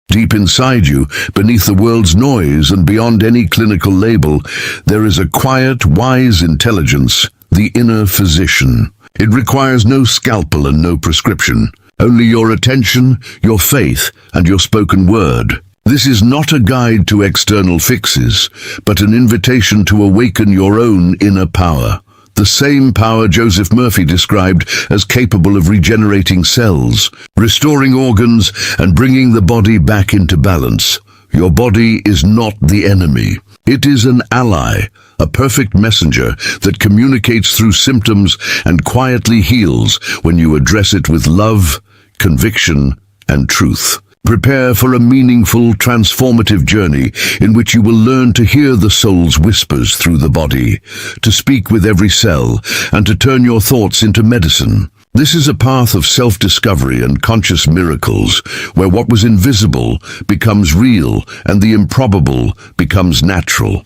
Deep inside you, beneath the world's noise and beyond any clinical label, there is a quiet, wise intelligence, the inner physician. It requires no scalpel and no prescription, only your attention, your faith, and your spoken word. This is not a guide to external fixes, but an invitation to awaken your own inner power. The same power Joseph Murphy described as capable of regenerating cells, restoring organs, and bringing the body back into balance. Your body is not the enemy. It is an ally, a perfect messenger that communicates through symptoms and quietly heals when you address it with love, conviction, and truth. Prepare for a meaningful, transformative journey in which you will learn to hear the soul's whispers through the body, to speak with every cell, and to turn your thoughts into medicine. This is a path of self-discovery and conscious miracles, where what was invisible becomes real and the improbable becomes natural.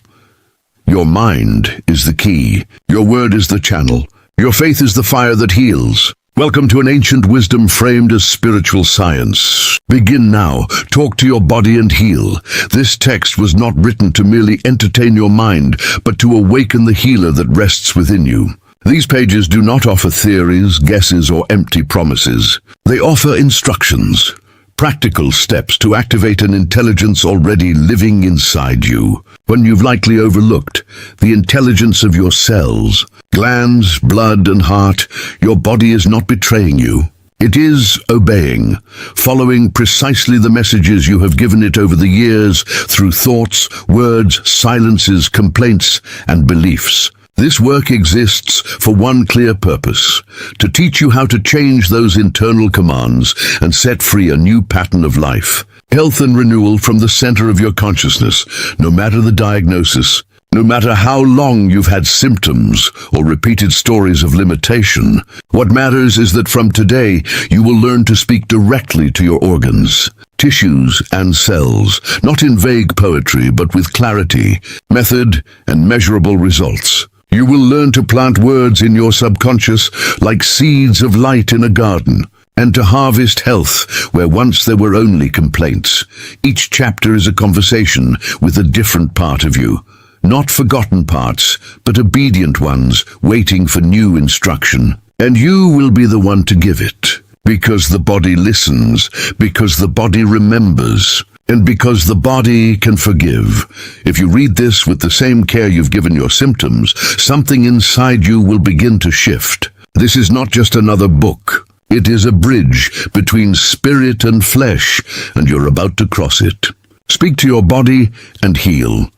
Your mind is the key. Your word is the channel. Your faith is the fire that heals. Welcome to an ancient wisdom framed as spiritual science. Begin now. Talk to your body and heal. This text was not written to merely entertain your mind, but to awaken the healer that rests within you. These pages do not offer theories, guesses, or empty promises. They offer instructions, practical steps to activate an intelligence already living inside you. When you've likely overlooked the intelligence of your cells, glands, blood, and heart, your body is not betraying you. It is obeying, following precisely the messages you have given it over the years through thoughts, words, silences, complaints, and beliefs. This work exists for one clear purpose: to teach you how to change those internal commands and set free a new pattern of life. Health and renewal from the center of your consciousness, no matter the diagnosis. No matter how long you've had symptoms or repeated stories of limitation, what matters is that from today you will learn to speak directly to your organs, tissues, and cells, not in vague poetry but with clarity, method, and measurable results. You will learn to plant words in your subconscious like seeds of light in a garden, and to harvest health where once there were only complaints. Each chapter is a conversation with a different part of you. Not forgotten parts, but obedient ones waiting for new instruction. And you will be the one to give it. Because the body listens, because the body remembers, and because the body can forgive. If you read this with the same care you've given your symptoms, something inside you will begin to shift. This is not just another book. It is a bridge between spirit and flesh, and you're about to cross it. Speak to your body and heal.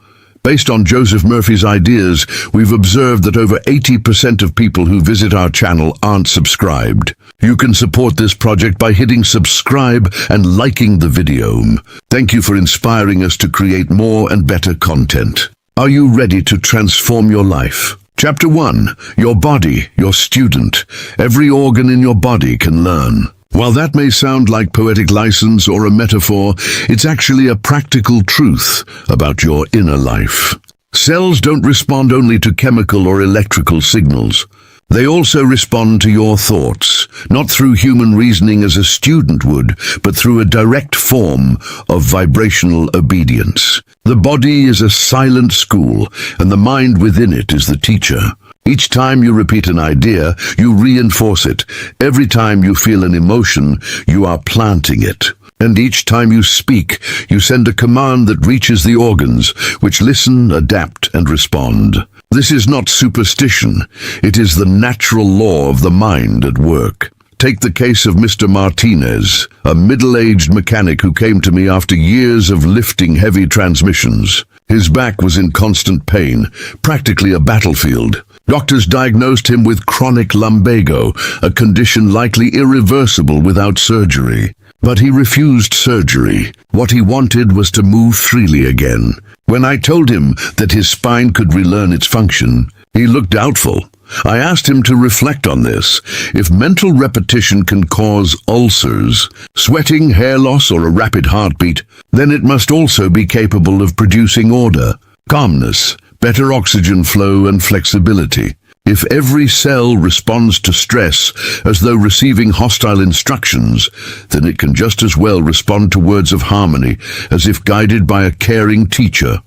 Based on Joseph Murphy's ideas, we've observed that over 80% of people who visit our channel aren't subscribed. You can support this project by hitting subscribe and liking the video. Thank you for inspiring us to create more and better content. Are you ready to transform your life? Chapter 1. Your body, your student. Every organ in your body can learn. While that may sound like poetic license or a metaphor, it's actually a practical truth about your inner life. Cells don't respond only to chemical or electrical signals. They also respond to your thoughts, not through human reasoning as a student would, but through a direct form of vibrational obedience. The body is a silent school, and the mind within it is the teacher. Each time you repeat an idea, you reinforce it. Every time you feel an emotion, you are planting it. And each time you speak, you send a command that reaches the organs, which listen, adapt, and respond. This is not superstition. It is the natural law of the mind at work. Take the case of Mr. Martinez, a middle-aged mechanic who came to me after years of lifting heavy transmissions. His back was in constant pain, practically a battlefield. Doctors diagnosed him with chronic lumbago, a condition likely irreversible without surgery. But he refused surgery. What he wanted was to move freely again. When I told him that his spine could relearn its function, he looked doubtful. I asked him to reflect on this. If mental repetition can cause ulcers, sweating, hair loss, or a rapid heartbeat, then it must also be capable of producing order, calmness, better oxygen flow, and flexibility. If every cell responds to stress as though receiving hostile instructions, then it can just as well respond to words of harmony as if guided by a caring teacher.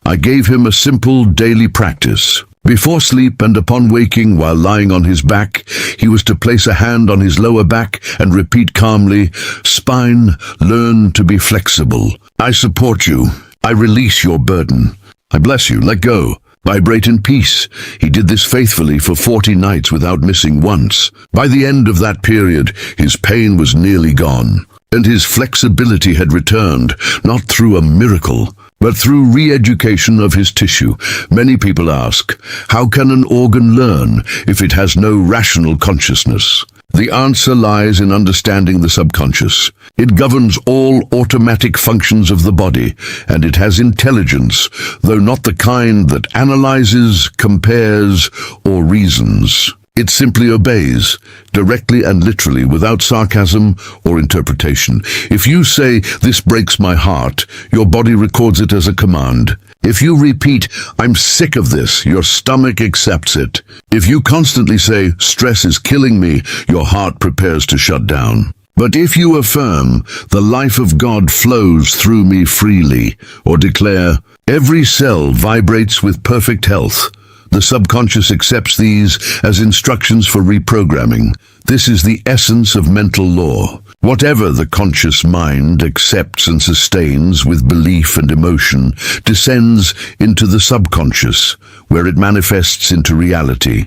I gave him a simple daily practice. Before sleep and upon waking while lying on his back, he was to place a hand on his lower back and repeat calmly, "Spine, learn to be flexible. I support you. I release your burden. I bless you. Let go. Vibrate in peace." He did this faithfully for 40 nights without missing once. By the end of that period, his pain was nearly gone, and his flexibility had returned, not through a miracle, but through re-education of his tissue. Many people ask, how can an organ learn if it has no rational consciousness? The answer lies in understanding the subconscious. It governs all automatic functions of the body, and it has intelligence, though not the kind that analyzes, compares, or reasons. It simply obeys, directly and literally, without sarcasm or interpretation. If you say, "This breaks my heart," your body records it as a command. If you repeat, "I'm sick of this," your stomach accepts it. If you constantly say, "Stress is killing me," your heart prepares to shut down. But if you affirm, "The life of God flows through me freely," or declare, "Every cell vibrates with perfect health," the subconscious accepts these as instructions for reprogramming. This is the essence of mental law. Whatever the conscious mind accepts and sustains with belief and emotion descends into the subconscious, where it manifests into reality.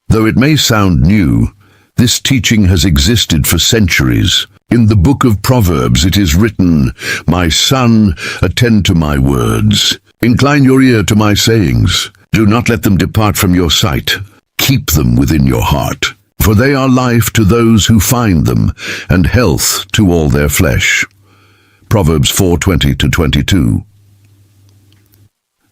Though it may sound new, this teaching has existed for centuries. In the book of Proverbs it is written, "My son, attend to my words. Incline your ear to my sayings. Do not let them depart from your sight. Keep them within your heart. For they are life to those who find them, and health to all their flesh." Proverbs 4:20-22.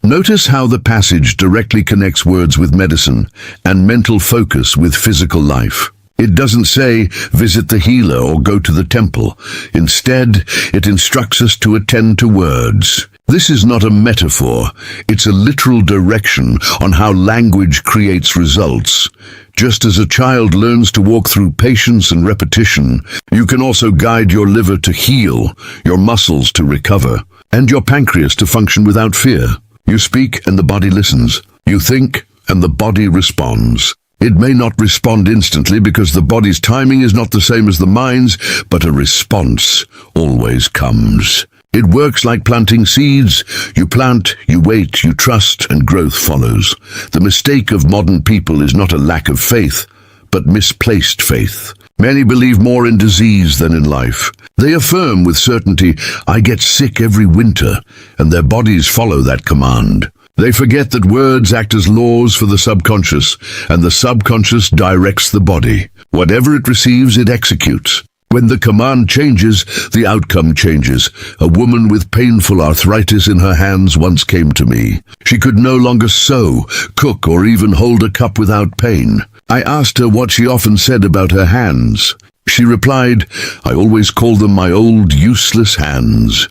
Notice how the passage directly connects words with medicine and mental focus with physical life. It doesn't say, "Visit the healer" or "Go to the temple." Instead, it instructs us to attend to words. This is not a metaphor, it's a literal direction on how language creates results. Just as a child learns to walk through patience and repetition, you can also guide your liver to heal, your muscles to recover, and your pancreas to function without fear. You speak and the body listens. You think and the body responds. It may not respond instantly because the body's timing is not the same as the mind's, but a response always comes. It works like planting seeds. You plant, you wait, you trust, and growth follows. The mistake of modern people is not a lack of faith, but misplaced faith. Many believe more in disease than in life. They affirm with certainty, "I get sick every winter," and their bodies follow that command. They forget that words act as laws for the subconscious, and the subconscious directs the body. Whatever it receives, it executes. When the command changes, the outcome changes. A woman with painful arthritis in her hands once came to me. She could no longer sew, cook, or even hold a cup without pain. I asked her what she often said about her hands. She replied, "I always call them my old, useless hands."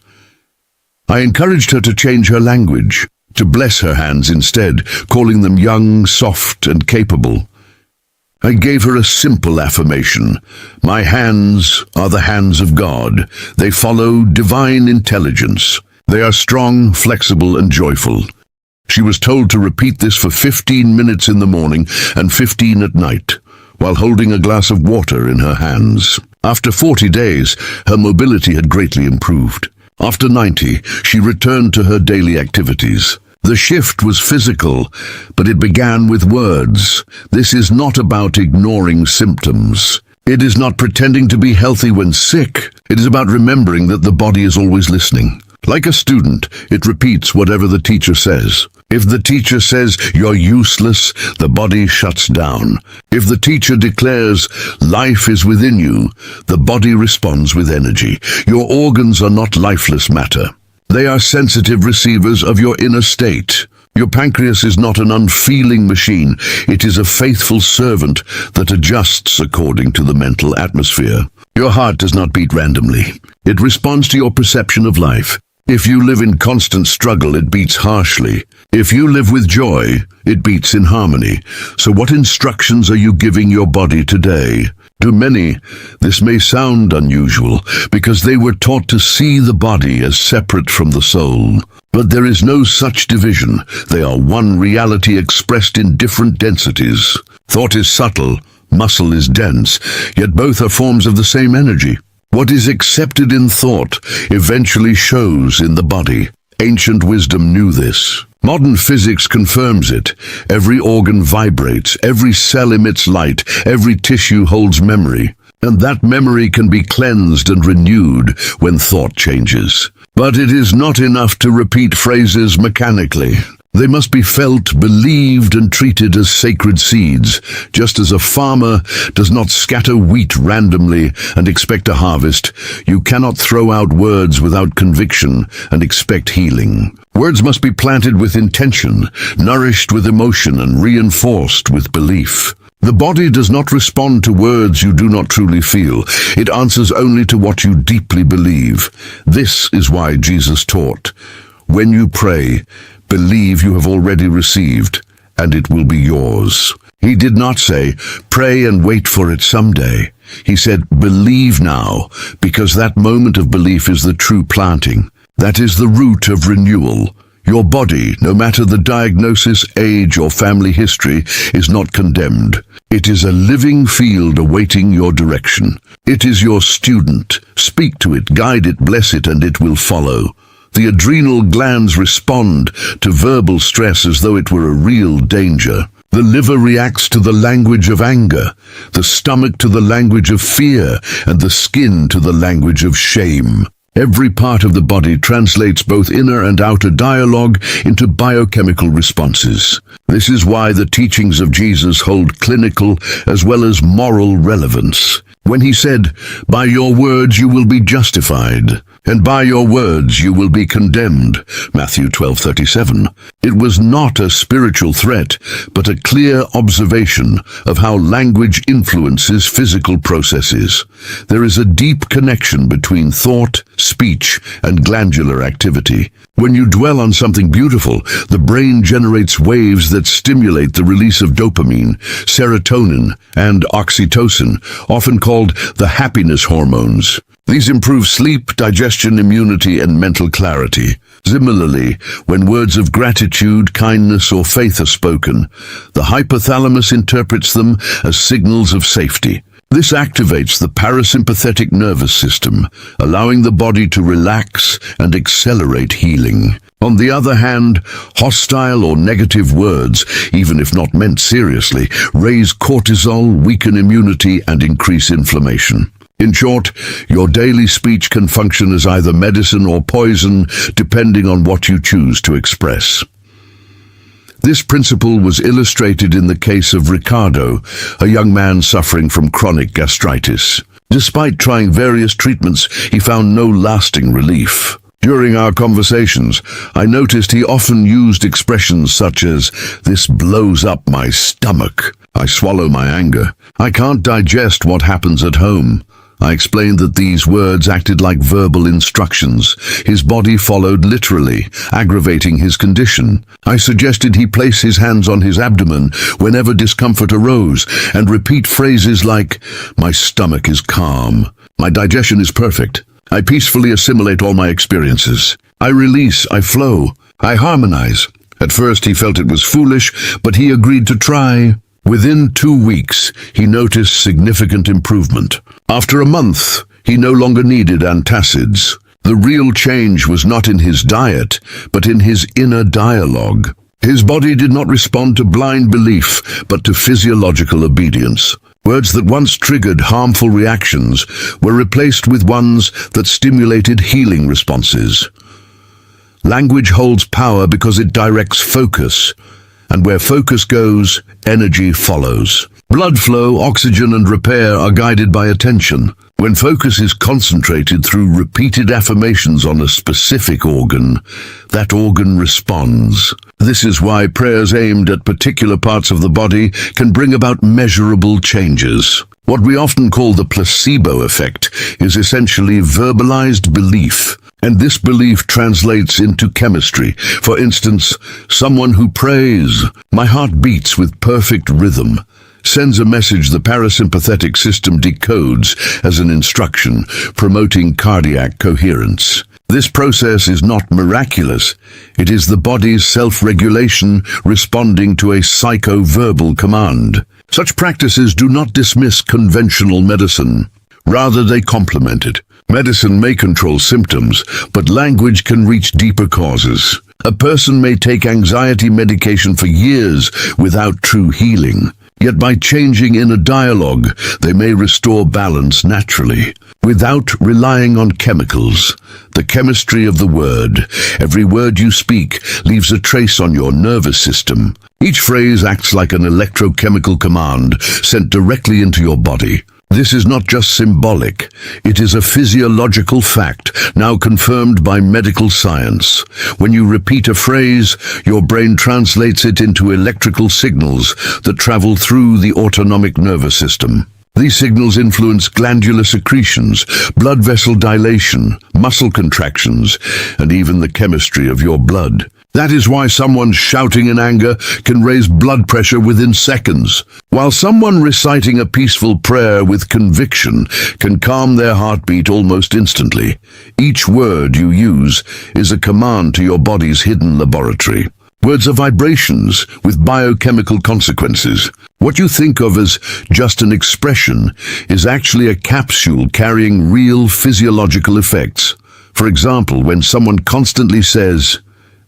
I encouraged her to change her language, to bless her hands instead, calling them young, soft, and capable. I gave her a simple affirmation. My hands are the hands of God. They follow divine intelligence. They are strong, flexible, and joyful. She was told to repeat this for 15 minutes in the morning and 15 at night, while holding a glass of water in her hands. After 40 days, her mobility had greatly improved. After 90, she returned to her daily activities. The shift was physical, but it began with words. This is not about ignoring symptoms. It is not pretending to be healthy when sick. It is about remembering that the body is always listening. Like a student, it repeats whatever the teacher says. If the teacher says, "You're useless," the body shuts down. If the teacher declares, "Life is within you," the body responds with energy. Your organs are not lifeless matter. They are sensitive receivers of your inner state. Your pancreas is not an unfeeling machine. It is a faithful servant that adjusts according to the mental atmosphere. Your heart does not beat randomly. It responds to your perception of life. If you live in constant struggle, it beats harshly. If you live with joy, it beats in harmony. So what instructions are you giving your body today? To many, this may sound unusual because they were taught to see the body as separate from the soul. But there is no such division. They are one reality expressed in different densities. Thought is subtle, muscle is dense, yet both are forms of the same energy. What is accepted in thought eventually shows in the body. Ancient wisdom knew this. Modern physics confirms it. Every organ vibrates, every cell emits light, every tissue holds memory. And that memory can be cleansed and renewed when thought changes. But it is not enough to repeat phrases mechanically. They must be felt, believed, and treated as sacred seeds, just as a farmer does not scatter wheat randomly and expect a harvest. You cannot throw out words without conviction and expect healing. Words must be planted with intention, nourished with emotion, and reinforced with belief. The body does not respond to words you do not truly feel. It answers only to what you deeply believe. This is why Jesus taught, when you pray, believe you have already received, and it will be yours. He did not say, pray and wait for it someday. He said, believe now, because that moment of belief is the true planting. That is the root of renewal. Your body, no matter the diagnosis, age, or family history, is not condemned. It is a living field awaiting your direction. It is your student. Speak to it, guide it, bless it, and it will follow. The adrenal glands respond to verbal stress as though it were a real danger. The liver reacts to the language of anger, the stomach to the language of fear, and the skin to the language of shame. Every part of the body translates both inner and outer dialogue into biochemical responses. This is why the teachings of Jesus hold clinical as well as moral relevance. When he said, by your words you will be justified, and by your words you will be condemned, Matthew 12:37, it was not a spiritual threat, but a clear observation of how language influences physical processes. There is a deep connection between thought, speech, and glandular activity. When you dwell on something beautiful, the brain generates waves that stimulate the release of dopamine, serotonin, and oxytocin, often called the happiness hormones. These improve sleep, digestion, immunity, and mental clarity. Similarly, when words of gratitude, kindness, or faith are spoken, the hypothalamus interprets them as signals of safety. This activates the parasympathetic nervous system, allowing the body to relax and accelerate healing. On the other hand, hostile or negative words, even if not meant seriously, raise cortisol, weaken immunity, and increase inflammation. In short, your daily speech can function as either medicine or poison, depending on what you choose to express. This principle was illustrated in the case of Ricardo, a young man suffering from chronic gastritis. Despite trying various treatments, he found no lasting relief. During our conversations, I noticed he often used expressions such as, "This blows up my stomach. I swallow my anger. I can't digest what happens at home." I explained that these words acted like verbal instructions. His body followed literally, aggravating his condition. I suggested he place his hands on his abdomen whenever discomfort arose and repeat phrases like, "My stomach is calm. My digestion is perfect. I peacefully assimilate all my experiences. I release, I flow, I harmonize." At first he felt it was foolish, but he agreed to try. Within 2 weeks, he noticed significant improvement. After a month, he no longer needed antacids. The real change was not in his diet, but in his inner dialogue. His body did not respond to blind belief, but to physiological obedience. Words that once triggered harmful reactions were replaced with ones that stimulated healing responses. Language holds power because it directs focus, and where focus goes, energy follows. Blood flow, oxygen, and repair are guided by attention. When focus is concentrated through repeated affirmations on a specific organ, that organ responds. This is why prayers aimed at particular parts of the body can bring about measurable changes. What we often call the placebo effect is essentially verbalized belief. And this belief translates into chemistry. For instance, someone who prays, "My heart beats with perfect rhythm," sends a message the parasympathetic system decodes as an instruction, promoting cardiac coherence. This process is not miraculous. It is the body's self-regulation responding to a psycho-verbal command. Such practices do not dismiss conventional medicine. Rather, they complement it. Medicine may control symptoms, but language can reach deeper causes. A person may take anxiety medication for years without true healing. Yet by changing inner dialogue, they may restore balance naturally, without relying on chemicals. The chemistry of the word. Every word you speak leaves a trace on your nervous system. Each phrase acts like an electrochemical command sent directly into your body. This is not just symbolic, it is a physiological fact, now confirmed by medical science. When you repeat a phrase, your brain translates it into electrical signals that travel through the autonomic nervous system. These signals influence glandular secretions, blood vessel dilation, muscle contractions, and even the chemistry of your blood. That is why someone shouting in anger can raise blood pressure within seconds, while someone reciting a peaceful prayer with conviction can calm their heartbeat almost instantly. Each word you use is a command to your body's hidden laboratory. Words are vibrations with biochemical consequences. What you think of as just an expression is actually a capsule carrying real physiological effects. For example, when someone constantly says,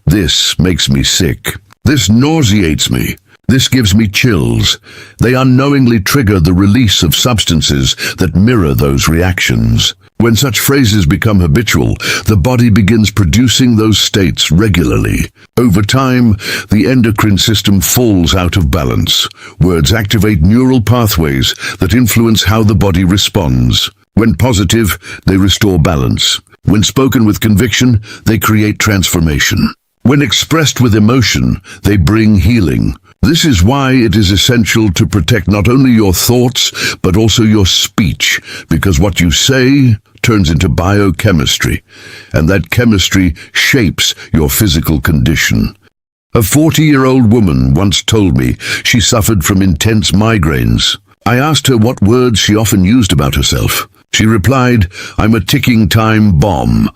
"This makes me sick. This nauseates me. This gives me chills," they unknowingly trigger the release of substances that mirror those reactions. When such phrases become habitual, the body begins producing those states regularly. Over time, the endocrine system falls out of balance. Words activate neural pathways that influence how the body responds. When positive, they restore balance. When spoken with conviction, they create transformation. When expressed with emotion, they bring healing. This is why it is essential to protect not only your thoughts, but also your speech, because what you say turns into biochemistry, and that chemistry shapes your physical condition. A 40-year-old woman once told me she suffered from intense migraines. I asked her what words she often used about herself. She replied, "I'm a ticking time bomb."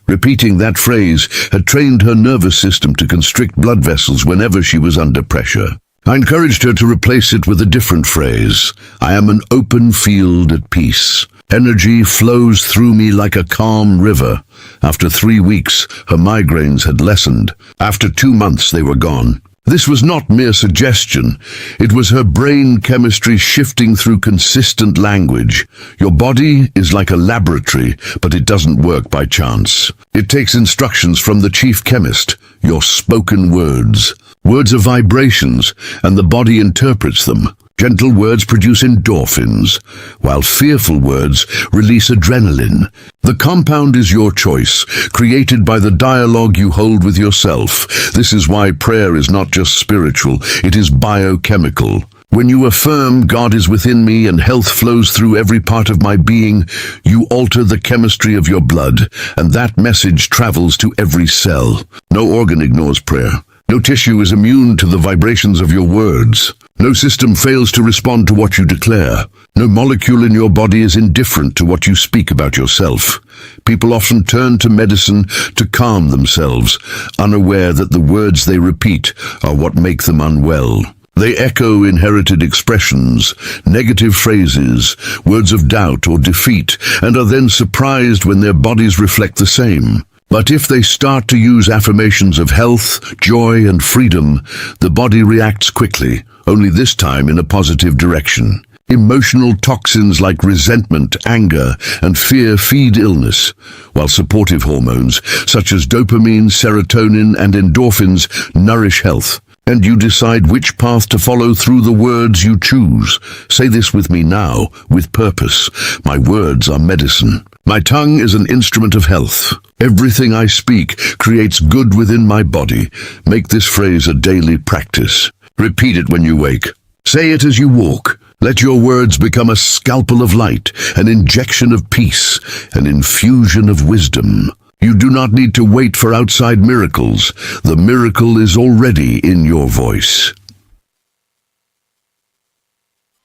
Repeating that phrase had trained her nervous system to constrict blood vessels whenever she was under pressure. I encouraged her to replace it with a different phrase. "I am an open field at peace. Energy flows through me like a calm river." After 3 weeks, her migraines had lessened. After 2 months, they were gone. This was not mere suggestion. It was her brain chemistry shifting through consistent language. Your body is like a laboratory, but it doesn't work by chance. It takes instructions from the chief chemist, your spoken words. Words are vibrations, and the body interprets them. Gentle words produce endorphins, while fearful words release adrenaline. The compound is your choice, created by the dialogue you hold with yourself. This is why prayer is not just spiritual, it is biochemical. When you affirm, "God is within me and health flows through every part of my being," you alter the chemistry of your blood, and that message travels to every cell. No organ ignores prayer. No tissue is immune to the vibrations of your words. No system fails to respond to what you declare. No molecule in your body is indifferent to what you speak about yourself. People often turn to medicine to calm themselves, unaware that the words they repeat are what make them unwell. They echo inherited expressions, negative phrases, words of doubt or defeat, and are then surprised when their bodies reflect the same. But if they start to use affirmations of health, joy, and freedom, the body reacts quickly, only this time in a positive direction. Emotional toxins like resentment, anger, and fear feed illness, while supportive hormones such as dopamine, serotonin, and endorphins nourish health. And you decide which path to follow through the words you choose. Say this with me now, with purpose. My words are medicine. My tongue is an instrument of health. Everything I speak creates good within my body. Make this phrase a daily practice. Repeat it when you wake. Say it as you walk. Let your words become a scalpel of light, an injection of peace, an infusion of wisdom. You do not need to wait for outside miracles. The miracle is already in your voice.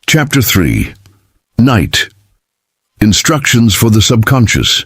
Chapter 3. Night. Instructions for the subconscious.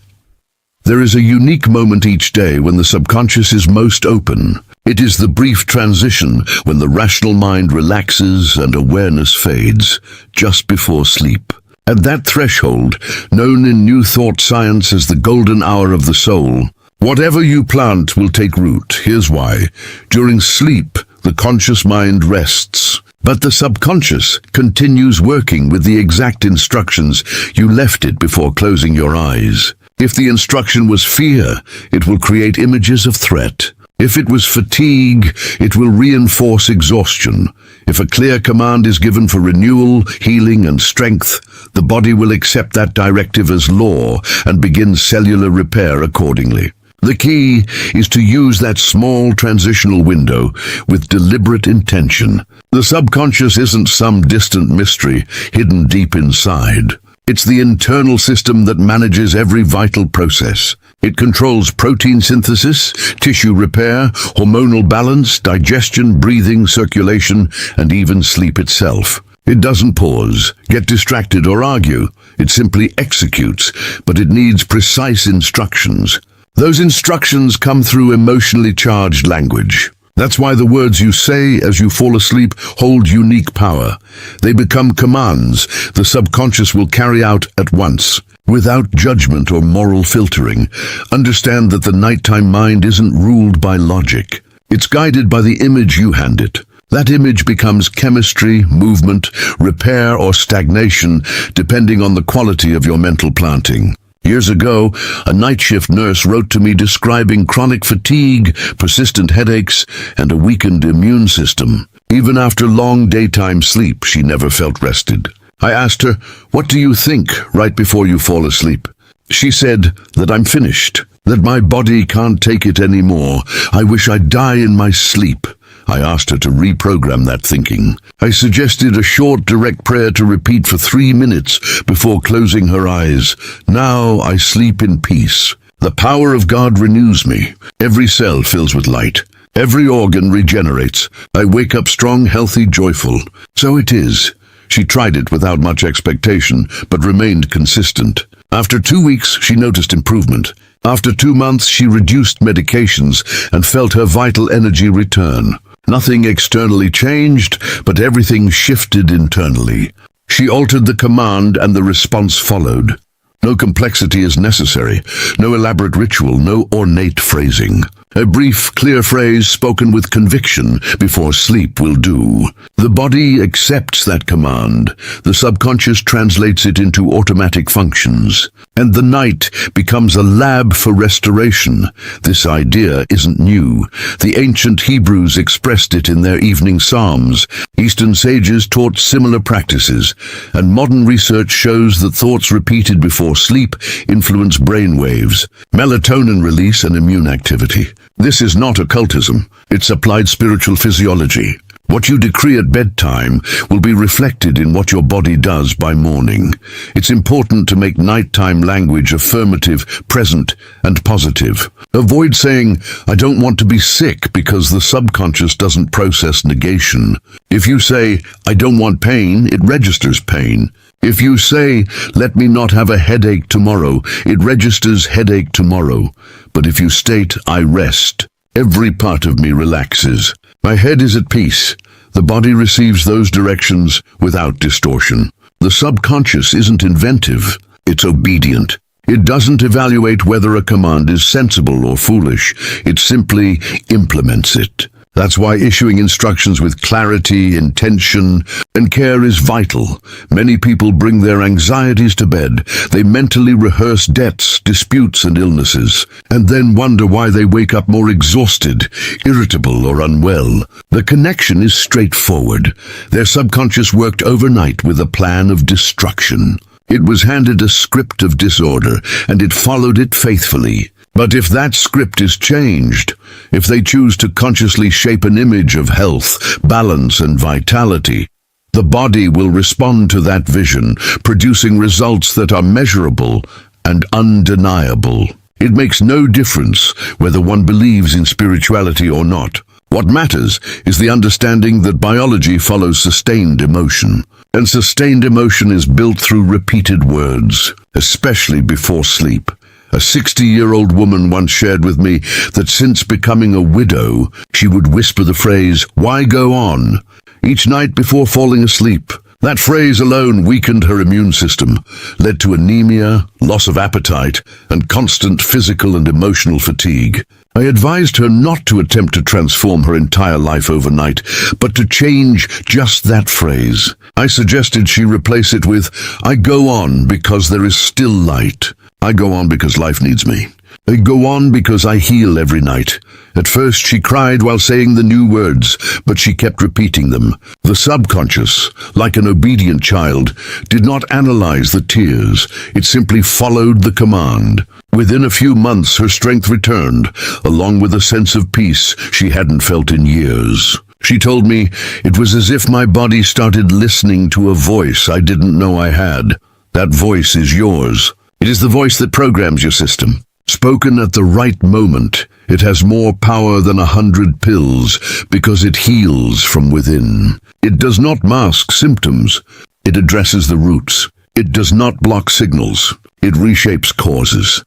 There is a unique moment each day when the subconscious is most open. It is the brief transition when the rational mind relaxes and awareness fades, just before sleep. At that threshold, known in New Thought science as the golden hour of the soul, whatever you plant will take root. Here's why. During sleep, the conscious mind rests, but the subconscious continues working with the exact instructions you left it before closing your eyes. If the instruction was fear, it will create images of threat. If it was fatigue, it will reinforce exhaustion. If a clear command is given for renewal, healing, and strength, the body will accept that directive as law and begin cellular repair accordingly. The key is to use that small transitional window with deliberate intention. The subconscious isn't some distant mystery hidden deep inside. It's the internal system that manages every vital process. It controls protein synthesis, tissue repair, hormonal balance, digestion, breathing, circulation, and even sleep itself. It doesn't pause, get distracted, or argue. It simply executes, but it needs precise instructions. Those instructions come through emotionally charged language. That's why the words you say as you fall asleep hold unique power. They become commands the subconscious will carry out at once, without judgment or moral filtering. Understand that the nighttime mind isn't ruled by logic. It's guided by the image you hand it. That image becomes chemistry, movement, repair, or stagnation, depending on the quality of your mental planting. Years ago, a night shift nurse wrote to me describing chronic fatigue, persistent headaches, and a weakened immune system. Even after long daytime sleep, she never felt rested. I asked her, "What do you think right before you fall asleep?" She said that I'm finished, that my body can't take it anymore. I wish I'd die in my sleep. I asked her to reprogram that thinking. I suggested a short, direct prayer to repeat for 3 minutes before closing her eyes. Now I sleep in peace. The power of God renews me. Every cell fills with light. Every organ regenerates. I wake up strong, healthy, joyful. So it is. She tried it without much expectation, but remained consistent. After 2 weeks, she noticed improvement. After 2 months, she reduced medications and felt her vital energy return. Nothing externally changed, but everything shifted internally. She altered the command and the response followed. No complexity is necessary, no elaborate ritual, no ornate phrasing. A brief, clear phrase spoken with conviction before sleep will do. The body accepts that command. The subconscious translates it into automatic functions. And the night becomes a lab for restoration. This idea isn't new. The ancient Hebrews expressed it in their evening psalms. Eastern sages taught similar practices. And modern research shows that thoughts repeated before sleep influence brain waves, melatonin release, and immune activity. This is not occultism. It's applied spiritual physiology. What you decree at bedtime will be reflected in what your body does by morning. It's important to make nighttime language affirmative, present, and positive. Avoid saying, "I don't want to be sick," because the subconscious doesn't process negation. If you say, "I don't want pain," it registers pain. If you say, "Let me not have a headache tomorrow," it registers headache tomorrow. But if you state, "I rest," every part of me relaxes. My head is at peace. The body receives those directions without distortion. The subconscious isn't inventive, it's obedient. It doesn't evaluate whether a command is sensible or foolish. It simply implements it. That's why issuing instructions with clarity, intention, and care is vital. Many people bring their anxieties to bed. They mentally rehearse debts, disputes, and illnesses, and then wonder why they wake up more exhausted, irritable, or unwell. The connection is straightforward. Their subconscious worked overnight with a plan of destruction. It was handed a script of disorder, and it followed it faithfully. But if that script is changed, if they choose to consciously shape an image of health, balance, and vitality, the body will respond to that vision, producing results that are measurable and undeniable. It makes no difference whether one believes in spirituality or not. What matters is the understanding that biology follows sustained emotion. And sustained emotion is built through repeated words, especially before sleep. A 60-year-old woman once shared with me that since becoming a widow, she would whisper the phrase, "Why go on?" each night before falling asleep. That phrase alone weakened her immune system, led to anemia, loss of appetite, and constant physical and emotional fatigue. I advised her not to attempt to transform her entire life overnight, but to change just that phrase. I suggested she replace it with, "I go on because there is still light. I go on because life needs me. I go on because I heal every night." At first she cried while saying the new words, but she kept repeating them. The subconscious, like an obedient child, did not analyze the tears. It simply followed the command. Within a few months her strength returned, along with a sense of peace she hadn't felt in years. She told me it was as if my body started listening to a voice I didn't know I had. That voice is yours. It is the voice that programs your system. Spoken at the right moment, it has more power than 100 pills because it heals from within. It does not mask symptoms. It addresses the roots. It does not block signals. It reshapes causes.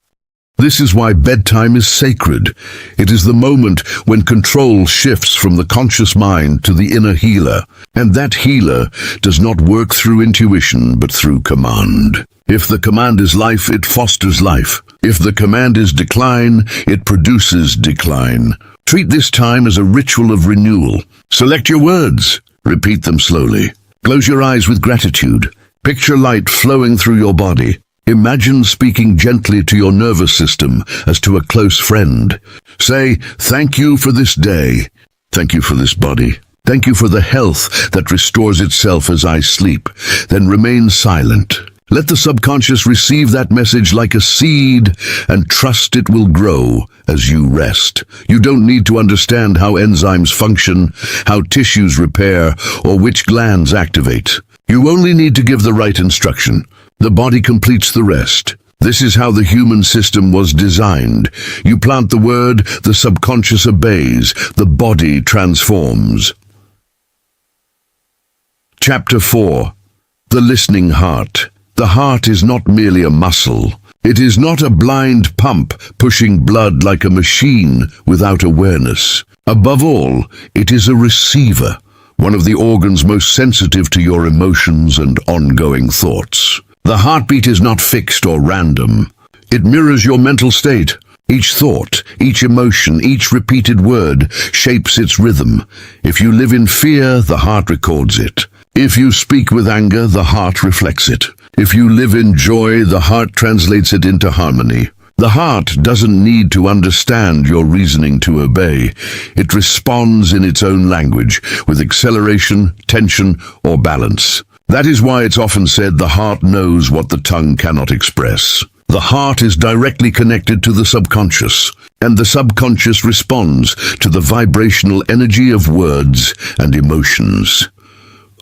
This is why bedtime is sacred. It is the moment when control shifts from the conscious mind to the inner healer. And that healer does not work through intuition, but through command. If the command is life, it fosters life. If the command is decline, it produces decline. Treat this time as a ritual of renewal. Select your words. Repeat them slowly. Close your eyes with gratitude. Picture light flowing through your body. Imagine speaking gently to your nervous system as to a close friend. Say, "Thank you for this day. Thank you for this body. Thank you for the health that restores itself as I sleep." Then remain silent. Let the subconscious receive that message like a seed and trust it will grow as you rest. You don't need to understand how enzymes function, how tissues repair, or which glands activate. You only need to give the right instruction. The body completes the rest. This is how the human system was designed. You plant the word, the subconscious obeys, the body transforms. Chapter 4. The Listening Heart. The heart is not merely a muscle. It is not a blind pump pushing blood like a machine without awareness. Above all, it is a receiver, one of the organs most sensitive to your emotions and ongoing thoughts. The heartbeat is not fixed or random. It mirrors your mental state. Each thought, each emotion, each repeated word shapes its rhythm. If you live in fear, the heart records it. If you speak with anger, the heart reflects it. If you live in joy, the heart translates it into harmony. The heart doesn't need to understand your reasoning to obey. It responds in its own language, with acceleration, tension, or balance. That is why it's often said the heart knows what the tongue cannot express. The heart is directly connected to the subconscious, and the subconscious responds to the vibrational energy of words and emotions.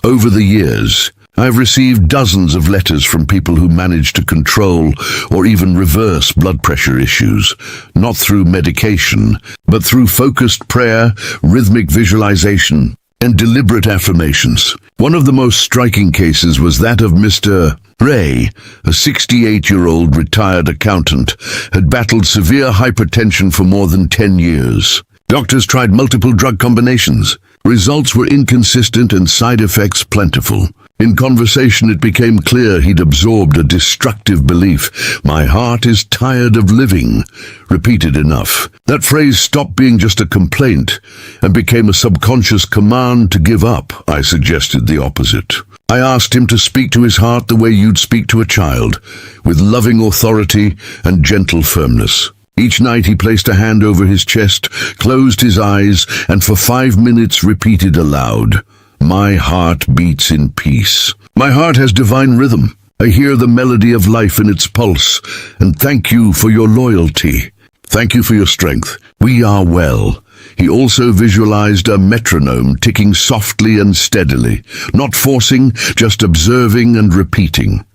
Over the years, I've received dozens of letters from people who managed to control or even reverse blood pressure issues, not through medication, but through focused prayer, rhythmic visualization, and deliberate affirmations. One of the most striking cases was that of Mr. Ray, a 68-year-old retired accountant, had battled severe hypertension for more than 10 years. Doctors tried multiple drug combinations. Results were inconsistent and side effects plentiful. In conversation, it became clear he'd absorbed a destructive belief. "My heart is tired of living." Repeated enough, that phrase stopped being just a complaint and became a subconscious command to give up. I suggested the opposite. I asked him to speak to his heart the way you'd speak to a child, with loving authority and gentle firmness. Each night he placed a hand over his chest, closed his eyes, and for 5 minutes repeated aloud, "My heart beats in peace. My heart has divine rhythm. I hear the melody of life in its pulse, and thank you for your loyalty. Thank you for your strength. We are well." He also visualized a metronome ticking softly and steadily, not forcing, just observing and repeating.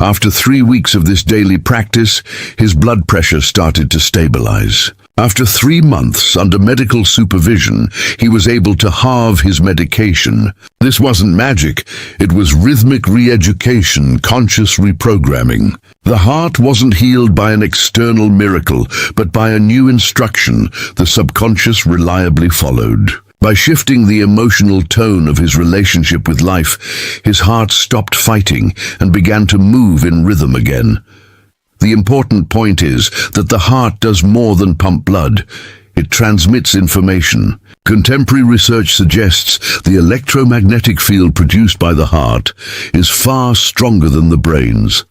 After 3 weeks of this daily practice, his blood pressure started to stabilize. After 3 months under medical supervision, he was able to halve his medication. This wasn't magic, it was rhythmic re-education, conscious reprogramming. The heart wasn't healed by an external miracle, but by a new instruction the subconscious reliably followed. By shifting the emotional tone of his relationship with life, his heart stopped fighting and began to move in rhythm again. The important point is that the heart does more than pump blood. It transmits information. Contemporary research suggests the electromagnetic field produced by the heart is far stronger than the brain's.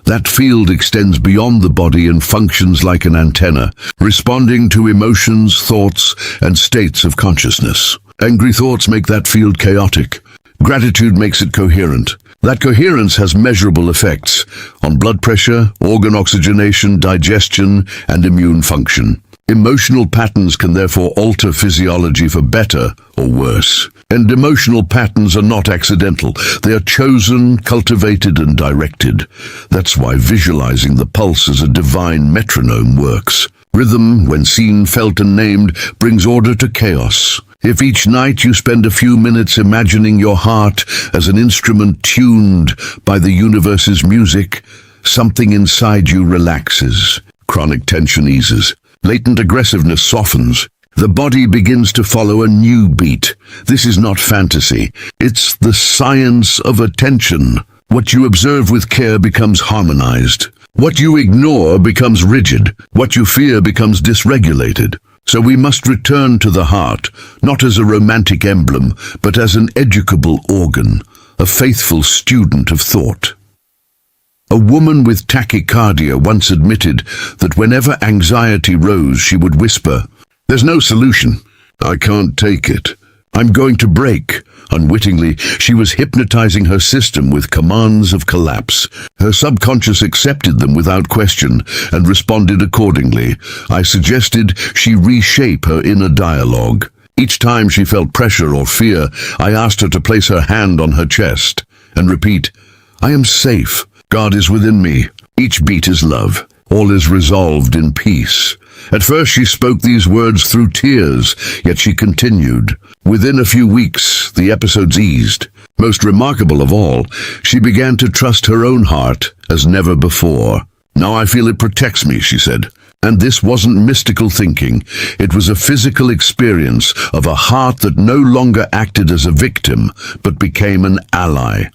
That field extends beyond the body and functions like an antenna, responding to emotions, thoughts, and states of consciousness. Angry thoughts make that field chaotic. Gratitude makes it coherent. That coherence has measurable effects on blood pressure, organ oxygenation, digestion, and immune function. Emotional patterns can therefore alter physiology for better or worse. And emotional patterns are not accidental. They are chosen, cultivated, and directed. That's why visualizing the pulse as a divine metronome works. Rhythm, when seen, felt, and named, brings order to chaos. If each night you spend a few minutes imagining your heart as an instrument tuned by the universe's music, something inside you relaxes. Chronic tension eases. Latent aggressiveness softens. The body begins to follow a new beat. This is not fantasy. It's the science of attention. What you observe with care becomes harmonized. What you ignore becomes rigid. What you fear becomes dysregulated. So we must return to the heart, not as a romantic emblem, but as an educable organ, a faithful student of thought. A woman with tachycardia once admitted that whenever anxiety rose, she would whisper, "There's no solution. I can't take it. I'm going to break." Unwittingly, she was hypnotizing her system with commands of collapse. Her subconscious accepted them without question and responded accordingly. I suggested she reshape her inner dialogue. Each time she felt pressure or fear, I asked her to place her hand on her chest and repeat, "I am safe. God is within me. Each beat is love. All is resolved in peace." At first she spoke these words through tears, yet she continued. Within a few weeks, the episodes eased. Most remarkable of all, she began to trust her own heart as never before. "Now I feel it protects me," she said. And this wasn't mystical thinking. It was a physical experience of a heart that no longer acted as a victim, but became an ally.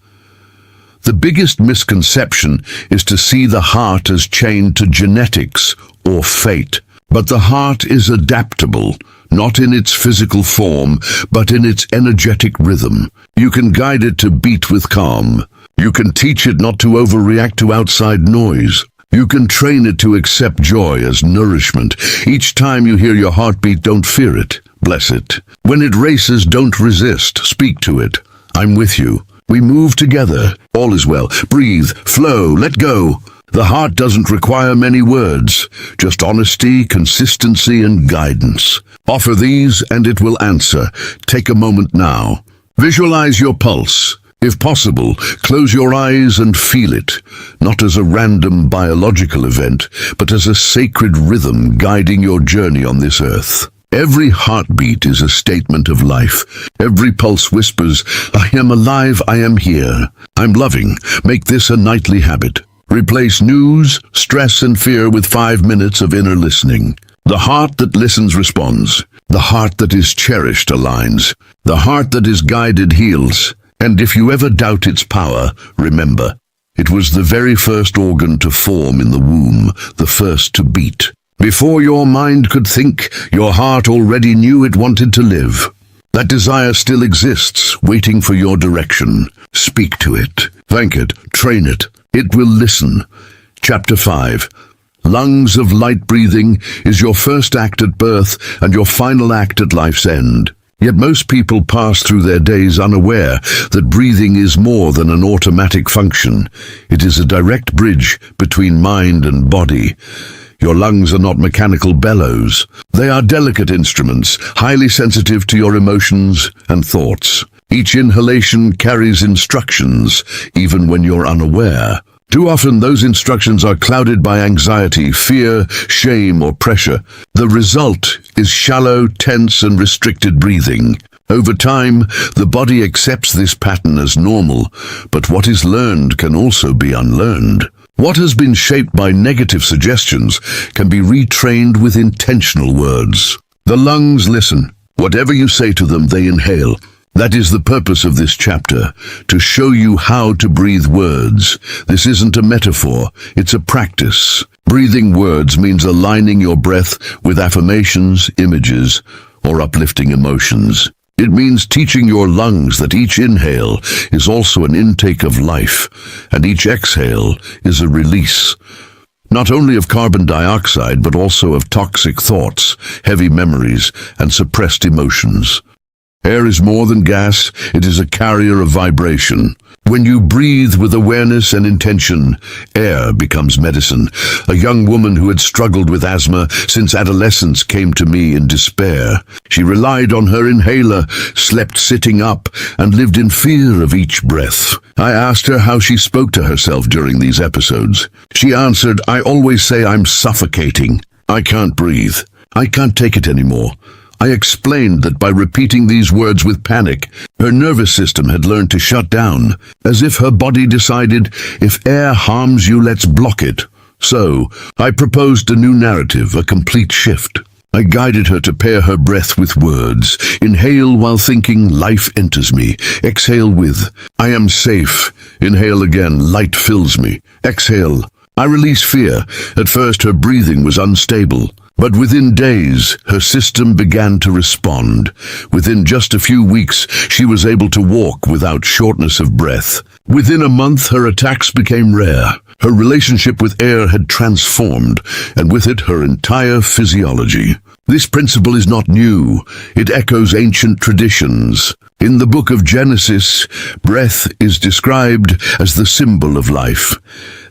The biggest misconception is to see the heart as chained to genetics or fate. But the heart is adaptable, not in its physical form, but in its energetic rhythm. You can guide it to beat with calm. You can teach it not to overreact to outside noise. You can train it to accept joy as nourishment. Each time you hear your heartbeat, don't fear it, bless it. When it races, don't resist, speak to it. "I'm with you. We move together. All is well. Breathe, flow, let go." The heart doesn't require many words, just honesty, consistency, and guidance. Offer these and it will answer. Take a moment now. Visualize your pulse. If possible, close your eyes and feel it, not as a random biological event, but as a sacred rhythm guiding your journey on this earth. Every heartbeat is a statement of life. Every pulse whispers, "I am alive, I am here. I'm loving." Make this a nightly habit. Replace news, stress, and fear with 5 minutes of inner listening. The heart that listens responds. The heart that is cherished aligns. The heart that is guided heals. And if you ever doubt its power, remember, it was the very first organ to form in the womb, the first to beat. Before your mind could think, your heart already knew it wanted to live. That desire still exists, waiting for your direction. Speak to it. Thank it. Train it. It will listen. Chapter 5. Lungs of light breathing is your first act at birth and your final act at life's end. Yet most people pass through their days unaware that breathing is more than an automatic function. It is a direct bridge between mind and body. Your lungs are not mechanical bellows. They are delicate instruments, highly sensitive to your emotions and thoughts. Each inhalation carries instructions, even when you're unaware. Too often those instructions are clouded by anxiety, fear, shame, or pressure. The result is shallow, tense, and restricted breathing. Over time, the body accepts this pattern as normal, but what is learned can also be unlearned. What has been shaped by negative suggestions can be retrained with intentional words. The lungs listen. Whatever you say to them, they inhale. That is the purpose of this chapter, to show you how to breathe words. This isn't a metaphor, it's a practice. Breathing words means aligning your breath with affirmations, images, or uplifting emotions. It means teaching your lungs that each inhale is also an intake of life, and each exhale is a release, not only of carbon dioxide, but also of toxic thoughts, heavy memories, and suppressed emotions. Air is more than gas, it is a carrier of vibration. When you breathe with awareness and intention, air becomes medicine. A young woman who had struggled with asthma since adolescence came to me in despair. She relied on her inhaler, slept sitting up, and lived in fear of each breath. I asked her how she spoke to herself during these episodes. She answered, "I always say I'm suffocating. I can't breathe. I can't take it anymore." I explained that by repeating these words with panic, her nervous system had learned to shut down, as if her body decided, if air harms you, let's block it. So, I proposed a new narrative, a complete shift. I guided her to pair her breath with words. Inhale while thinking, life enters me. Exhale with, I am safe. Inhale again, light fills me. Exhale. I release fear. At first her breathing was unstable. But within days, her system began to respond. Within just a few weeks, she was able to walk without shortness of breath. Within a month, her attacks became rare. Her relationship with air had transformed, and with it, her entire physiology. This principle is not new. It echoes ancient traditions. In the book of Genesis, breath is described as the symbol of life.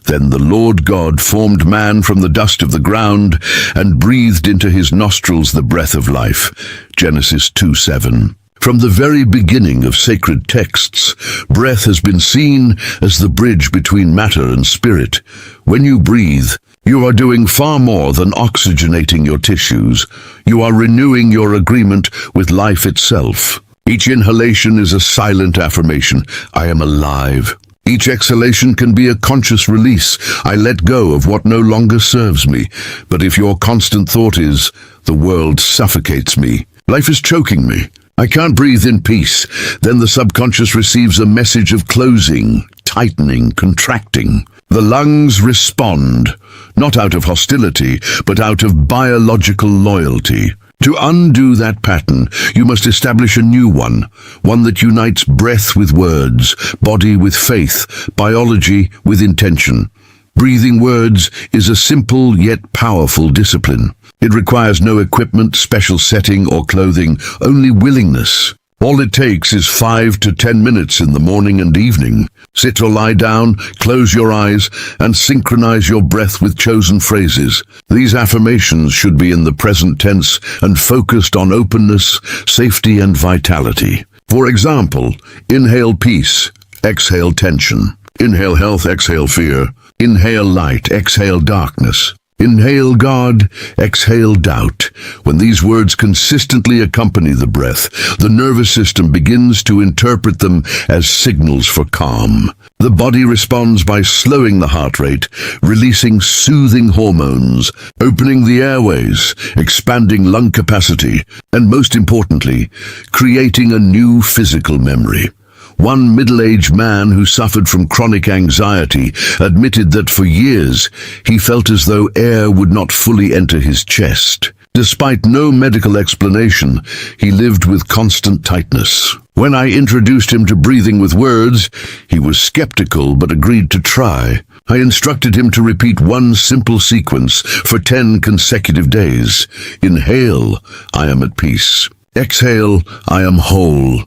Then the Lord God formed man from the dust of the ground and breathed into his nostrils the breath of life. Genesis 2:7. From the very beginning of sacred texts, breath has been seen as the bridge between matter and spirit. When you breathe, you are doing far more than oxygenating your tissues. You are renewing your agreement with life itself. Each inhalation is a silent affirmation, I am alive. Each exhalation can be a conscious release. I let go of what no longer serves me. But if your constant thought is, the world suffocates me, life is choking me, I can't breathe in peace, then the subconscious receives a message of closing, tightening, contracting. The lungs respond, not out of hostility, but out of biological loyalty. To undo that pattern, you must establish a new one that unites breath with words, body with faith, biology with intention. Breathing words is a simple yet powerful discipline. It requires no equipment, special setting, or clothing, only willingness. All it takes is 5 to 10 minutes in the morning and evening. Sit or lie down, close your eyes, and synchronize your breath with chosen phrases. These affirmations should be in the present tense and focused on openness, safety, and vitality. For example, inhale peace, exhale tension. Inhale health, exhale fear. Inhale light, exhale darkness. Inhale God, exhale doubt. When these words consistently accompany the breath, the nervous system begins to interpret them as signals for calm. The body responds by slowing the heart rate, releasing soothing hormones, opening the airways, expanding lung capacity, and most importantly, creating a new physical memory. One middle-aged man who suffered from chronic anxiety admitted that for years he felt as though air would not fully enter his chest. Despite no medical explanation, he lived with constant tightness. When I introduced him to breathing with words, he was skeptical but agreed to try. I instructed him to repeat one simple sequence for 10 consecutive days. Inhale, I am at peace. Exhale, I am whole.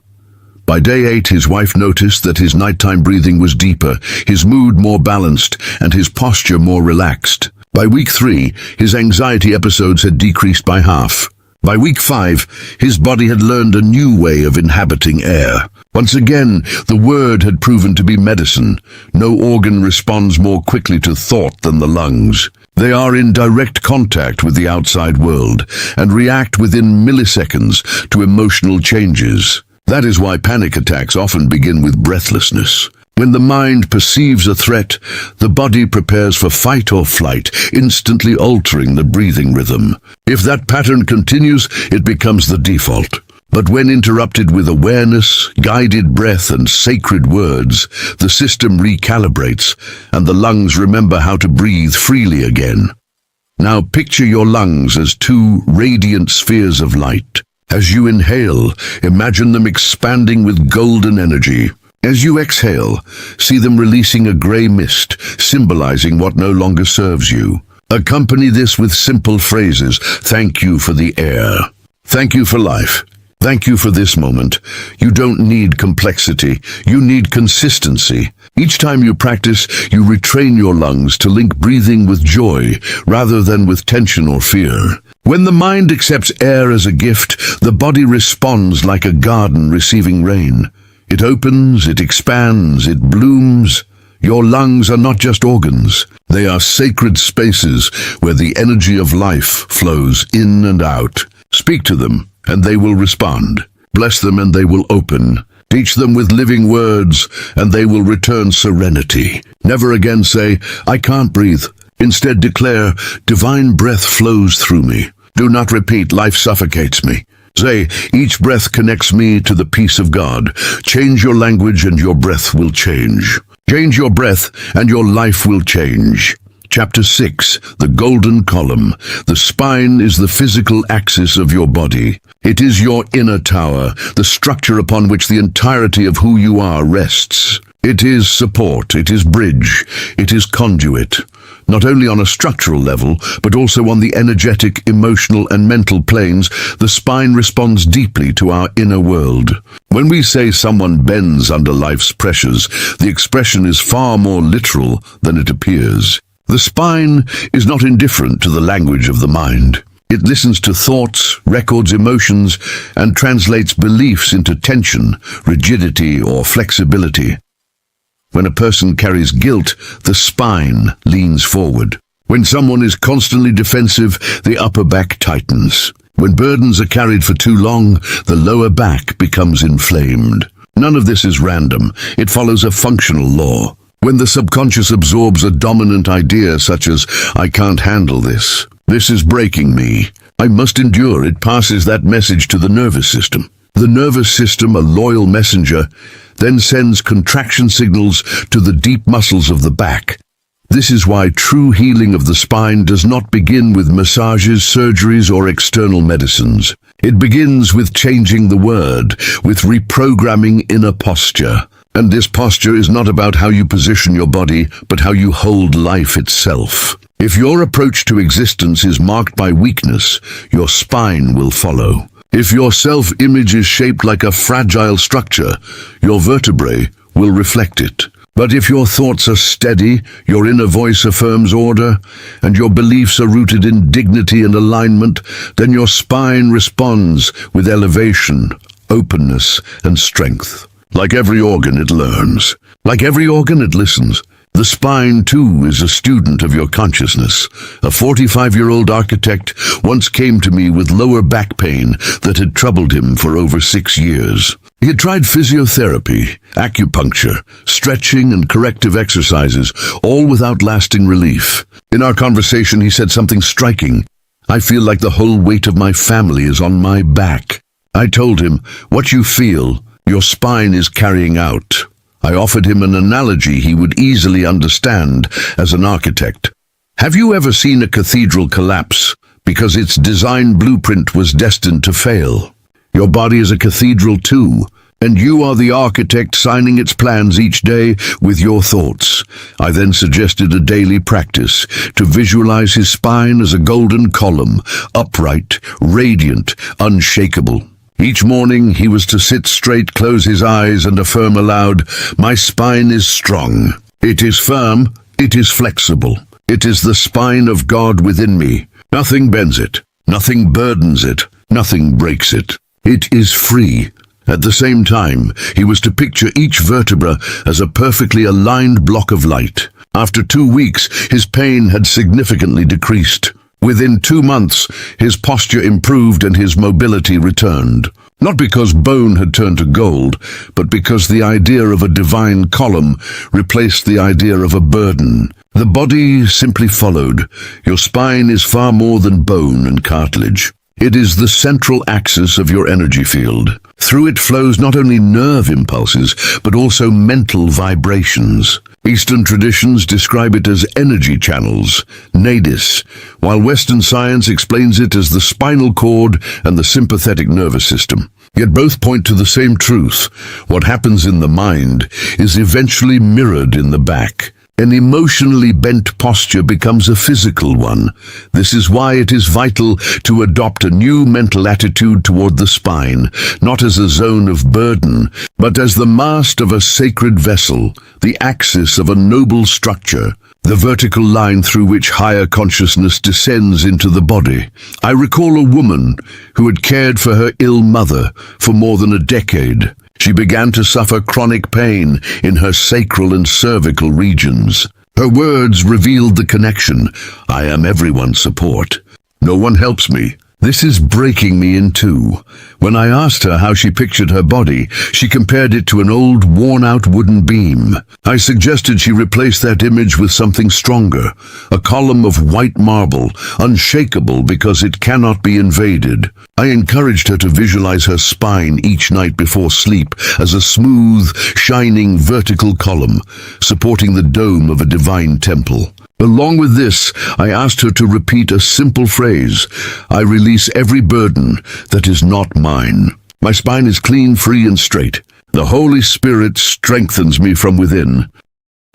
By day 8, his wife noticed that his nighttime breathing was deeper, his mood more balanced, and his posture more relaxed. By week 3, his anxiety episodes had decreased by half. By week 5, his body had learned a new way of inhabiting air. Once again, the word had proven to be medicine. No organ responds more quickly to thought than the lungs. They are in direct contact with the outside world and react within milliseconds to emotional changes. That is why panic attacks often begin with breathlessness. When the mind perceives a threat, the body prepares for fight or flight, instantly altering the breathing rhythm. If that pattern continues, it becomes the default. But when interrupted with awareness, guided breath, and sacred words, the system recalibrates, and the lungs remember how to breathe freely again. Now picture your lungs as two radiant spheres of light. As you inhale, imagine them expanding with golden energy. As you exhale, see them releasing a grey mist, symbolizing what no longer serves you. Accompany this with simple phrases. Thank you for the air. Thank you for life. Thank you for this moment. You don't need complexity. You need consistency. Each time you practice, you retrain your lungs to link breathing with joy rather than with tension or fear. When the mind accepts air as a gift, the body responds like a garden receiving rain. It opens, it expands, it blooms. Your lungs are not just organs. They are sacred spaces where the energy of life flows in and out. Speak to them, and they will respond. Bless them, and they will open. Teach them with living words, and they will return serenity. Never again say, I can't breathe. Instead declare, divine breath flows through me. Do not repeat, life suffocates me. Say, each breath connects me to the peace of God. Change your language and your breath will change. Change your breath and your life will change. Chapter 6, the golden column. The spine is the physical axis of your body. It is your inner tower, the structure upon which the entirety of who you are rests. It is support, it is bridge, it is conduit. Not only on a structural level, but also on the energetic, emotional, and mental planes, the spine responds deeply to our inner world. When we say someone bends under life's pressures, the expression is far more literal than it appears. The spine is not indifferent to the language of the mind. It listens to thoughts, records emotions, and translates beliefs into tension, rigidity, or flexibility. When a person carries guilt, the spine leans forward. When someone is constantly defensive, the upper back tightens. When burdens are carried for too long, the lower back becomes inflamed. None of this is random. It follows a functional law. When the subconscious absorbs a dominant idea such as, I can't handle this, this is breaking me, I must endure, it passes that message to the nervous system. The nervous system, a loyal messenger, then sends contraction signals to the deep muscles of the back. This is why true healing of the spine does not begin with massages, surgeries, or external medicines. It begins with changing the word, with reprogramming inner posture. And this posture is not about how you position your body, but how you hold life itself. If your approach to existence is marked by weakness, your spine will follow. If your self-image is shaped like a fragile structure, your vertebrae will reflect it. But if your thoughts are steady, your inner voice affirms order, and your beliefs are rooted in dignity and alignment, then your spine responds with elevation, openness, and strength. Like every organ, it learns. Like every organ, it listens. The spine, too, is a student of your consciousness. A 45-year-old architect once came to me with lower back pain that had troubled him for over 6 years. He had tried physiotherapy, acupuncture, stretching, and corrective exercises, all without lasting relief. In our conversation, he said something striking. I feel like the whole weight of my family is on my back. I told him, what you feel, your spine is carrying out. I offered him an analogy he would easily understand as an architect. Have you ever seen a cathedral collapse because its design blueprint was destined to fail? Your body is a cathedral too, and you are the architect signing its plans each day with your thoughts. I then suggested a daily practice to visualize his spine as a golden column, upright, radiant, unshakable. Each morning he was to sit straight, close his eyes, and affirm aloud, my spine is strong. It is firm. It is flexible. It is the spine of God within me. Nothing bends it. Nothing burdens it. Nothing breaks it. It is free. At the same time, he was to picture each vertebra as a perfectly aligned block of light. After 2 weeks, his pain had significantly decreased. Within 2 months, his posture improved and his mobility returned. Not because bone had turned to gold, but because the idea of a divine column replaced the idea of a burden. The body simply followed. Your spine is far more than bone and cartilage. It is the central axis of your energy field. Through it flows not only nerve impulses, but also mental vibrations. Eastern traditions describe it as energy channels, nadis, while Western science explains it as the spinal cord and the sympathetic nervous system. Yet both point to the same truth. What happens in the mind is eventually mirrored in the back. An emotionally bent posture becomes a physical one. This is why it is vital to adopt a new mental attitude toward the spine, not as a zone of burden, but as the mast of a sacred vessel, the axis of a noble structure, the vertical line through which higher consciousness descends into the body. I recall a woman who had cared for her ill mother for more than a decade. She began to suffer chronic pain in her sacral and cervical regions. Her words revealed the connection. I am everyone's support. No one helps me. This is breaking me in two. When I asked her how she pictured her body, she compared it to an old, worn-out wooden beam. I suggested she replace that image with something stronger, a column of white marble, unshakable because it cannot be invaded. I encouraged her to visualize her spine each night before sleep as a smooth, shining vertical column, supporting the dome of a divine temple. Along with this, I asked her to repeat a simple phrase: I release every burden that is not mine. My spine is clean, free, and straight. The Holy Spirit strengthens me from within.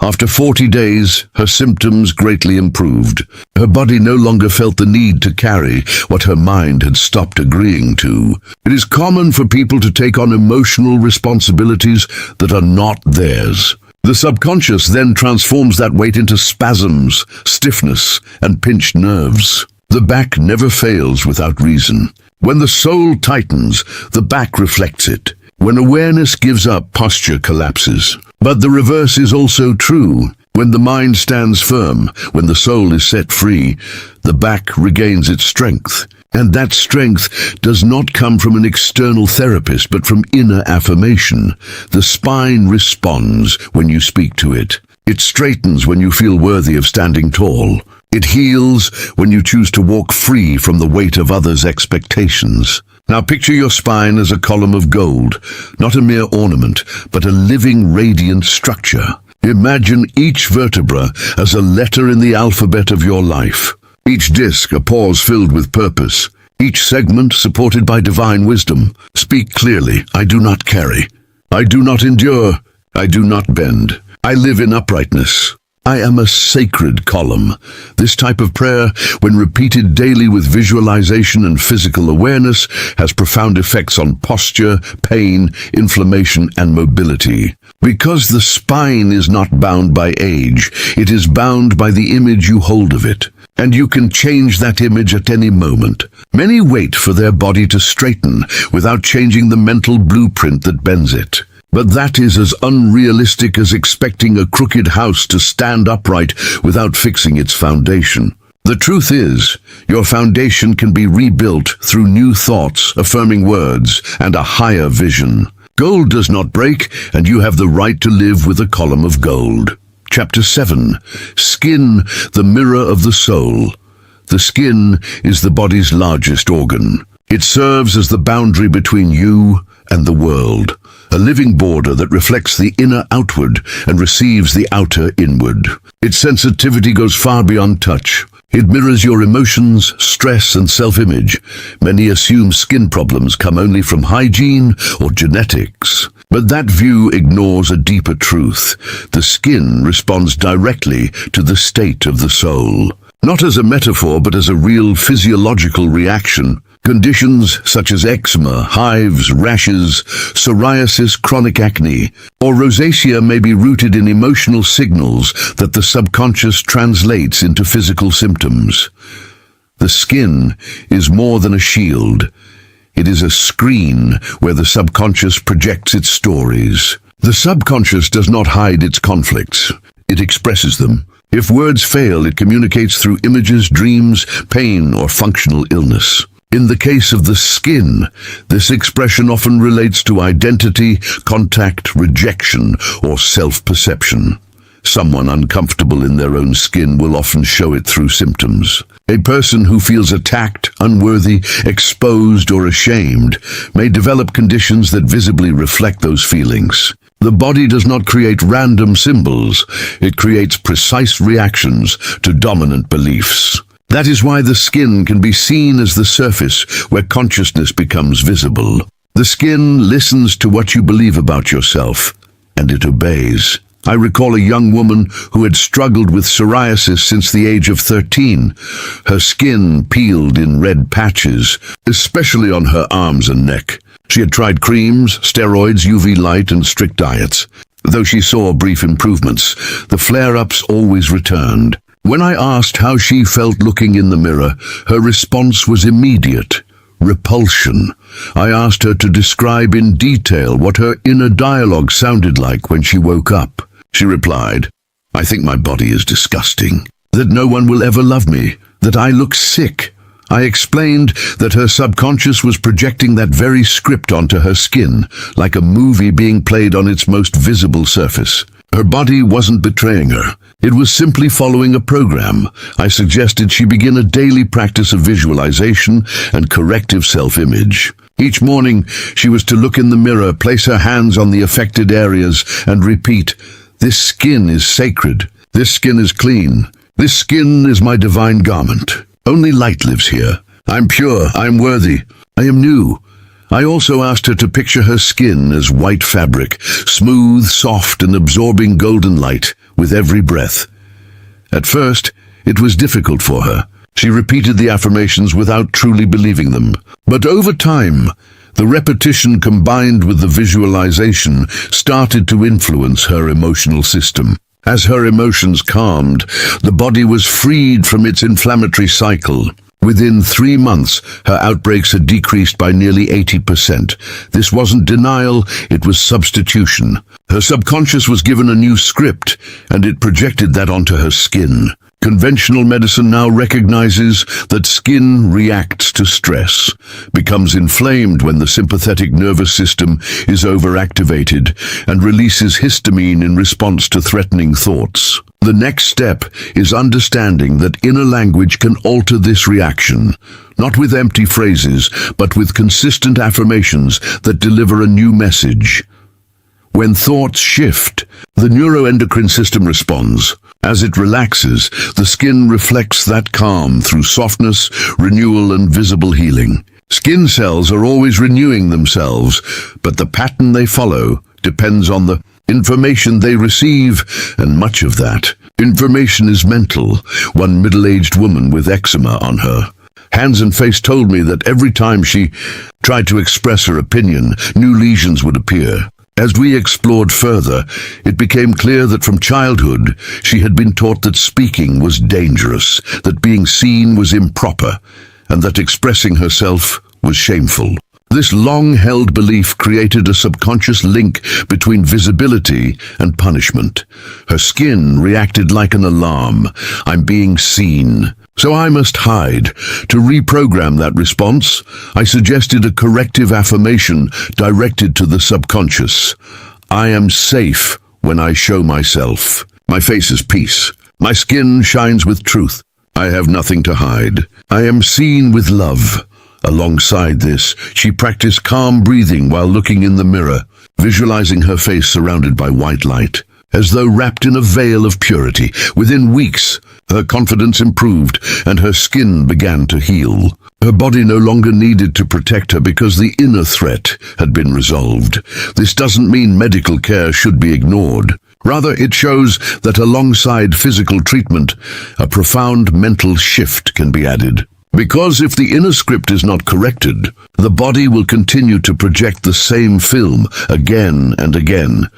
After 40 days, her symptoms greatly improved. Her body no longer felt the need to carry what her mind had stopped agreeing to. It is common for people to take on emotional responsibilities that are not theirs. The subconscious then transforms that weight into spasms, stiffness, and pinched nerves. The back never fails without reason. When the soul tightens, the back reflects it. When awareness gives up, posture collapses. But the reverse is also true. When the mind stands firm, when the soul is set free, the back regains its strength. And that strength does not come from an external therapist, but from inner affirmation. The spine responds when you speak to it. It straightens when you feel worthy of standing tall. It heals when you choose to walk free from the weight of others' expectations. Now picture your spine as a column of gold, not a mere ornament, but a living, radiant structure. Imagine each vertebra as a letter in the alphabet of your life. Each disc a pause filled with purpose. Each segment supported by divine wisdom. Speak clearly. I do not carry. I do not endure. I do not bend. I live in uprightness. I am a sacred column. This type of prayer, when repeated daily with visualization and physical awareness, has profound effects on posture, pain, inflammation, and mobility. Because the spine is not bound by age, it is bound by the image you hold of it. And you can change that image at any moment. Many wait for their body to straighten without changing the mental blueprint that bends it. But that is as unrealistic as expecting a crooked house to stand upright without fixing its foundation. The truth is, your foundation can be rebuilt through new thoughts, affirming words, and a higher vision. Gold does not break, and you have the right to live with a column of gold. Chapter 7. Skin, the mirror of the soul. The skin is the body's largest organ. It serves as the boundary between you and the world, a living border that reflects the inner outward and receives the outer inward. Its sensitivity goes far beyond touch. It mirrors your emotions, stress, and self-image. Many assume skin problems come only from hygiene or genetics. But that view ignores a deeper truth. The skin responds directly to the state of the soul. Not as a metaphor, but as a real physiological reaction. Conditions such as eczema, hives, rashes, psoriasis, chronic acne, or rosacea may be rooted in emotional signals that the subconscious translates into physical symptoms. The skin is more than a shield. It is a screen where the subconscious projects its stories. The subconscious does not hide its conflicts. It expresses them. If words fail, it communicates through images, dreams, pain, or functional illness. In the case of the skin, this expression often relates to identity, contact, rejection, or self-perception. Someone uncomfortable in their own skin will often show it through symptoms. A person who feels attacked, unworthy, exposed, or ashamed may develop conditions that visibly reflect those feelings. The body does not create random symbols. It creates precise reactions to dominant beliefs. That is why the skin can be seen as the surface where consciousness becomes visible. The skin listens to what you believe about yourself, and it obeys. I recall a young woman who had struggled with psoriasis since the age of 13. Her skin peeled in red patches, especially on her arms and neck. She had tried creams, steroids, UV light, and strict diets. Though she saw brief improvements, the flare-ups always returned. When I asked how she felt looking in the mirror, her response was immediate: repulsion. I asked her to describe in detail what her inner dialogue sounded like when she woke up. She replied, "I think my body is disgusting, that no one will ever love me, that I look sick." I explained that her subconscious was projecting that very script onto her skin, like a movie being played on its most visible surface. Her body wasn't betraying her. It was simply following a program. I suggested she begin a daily practice of visualization and corrective self-image. Each morning, she was to look in the mirror, place her hands on the affected areas, and repeat, "This skin is sacred. This skin is clean. This skin is my divine garment. Only light lives here. I'm pure. I'm worthy. I am new." I also asked her to picture her skin as white fabric, smooth, soft, and absorbing golden light with every breath. At first, it was difficult for her. She repeated the affirmations without truly believing them. But over time, the repetition combined with the visualization started to influence her emotional system. As her emotions calmed, the body was freed from its inflammatory cycle. Within 3 months, her outbreaks had decreased by nearly 80%. This wasn't denial, it was substitution. Her subconscious was given a new script, and it projected that onto her skin. Conventional medicine now recognizes that skin reacts to stress, becomes inflamed when the sympathetic nervous system is overactivated, and releases histamine in response to threatening thoughts. The next step is understanding that inner language can alter this reaction, not with empty phrases, but with consistent affirmations that deliver a new message. When thoughts shift, the neuroendocrine system responds. As it relaxes, the skin reflects that calm through softness, renewal, and visible healing. Skin cells are always renewing themselves, but the pattern they follow depends on the information they receive, and much of that information is mental. One middle-aged woman with eczema on her hands and face told me that every time she tried to express her opinion, new lesions would appear. As we explored further, it became clear that from childhood she had been taught that speaking was dangerous, that being seen was improper, and that expressing herself was shameful. This long-held belief created a subconscious link between visibility and punishment. Her skin reacted like an alarm. "I'm being seen, so I must hide." To reprogram that response, I suggested a corrective affirmation directed to the subconscious. "I am safe when I show myself. My face is peace. My skin shines with truth. I have nothing to hide. I am seen with love." Alongside this, she practiced calm breathing while looking in the mirror, visualizing her face surrounded by white light, as though wrapped in a veil of purity. Within weeks, her confidence improved and her skin began to heal. Her body no longer needed to protect her because the inner threat had been resolved. This doesn't mean medical care should be ignored. Rather, it shows that alongside physical treatment, a profound mental shift can be added. Because if the inner script is not corrected, the body will continue to project the same film again and again.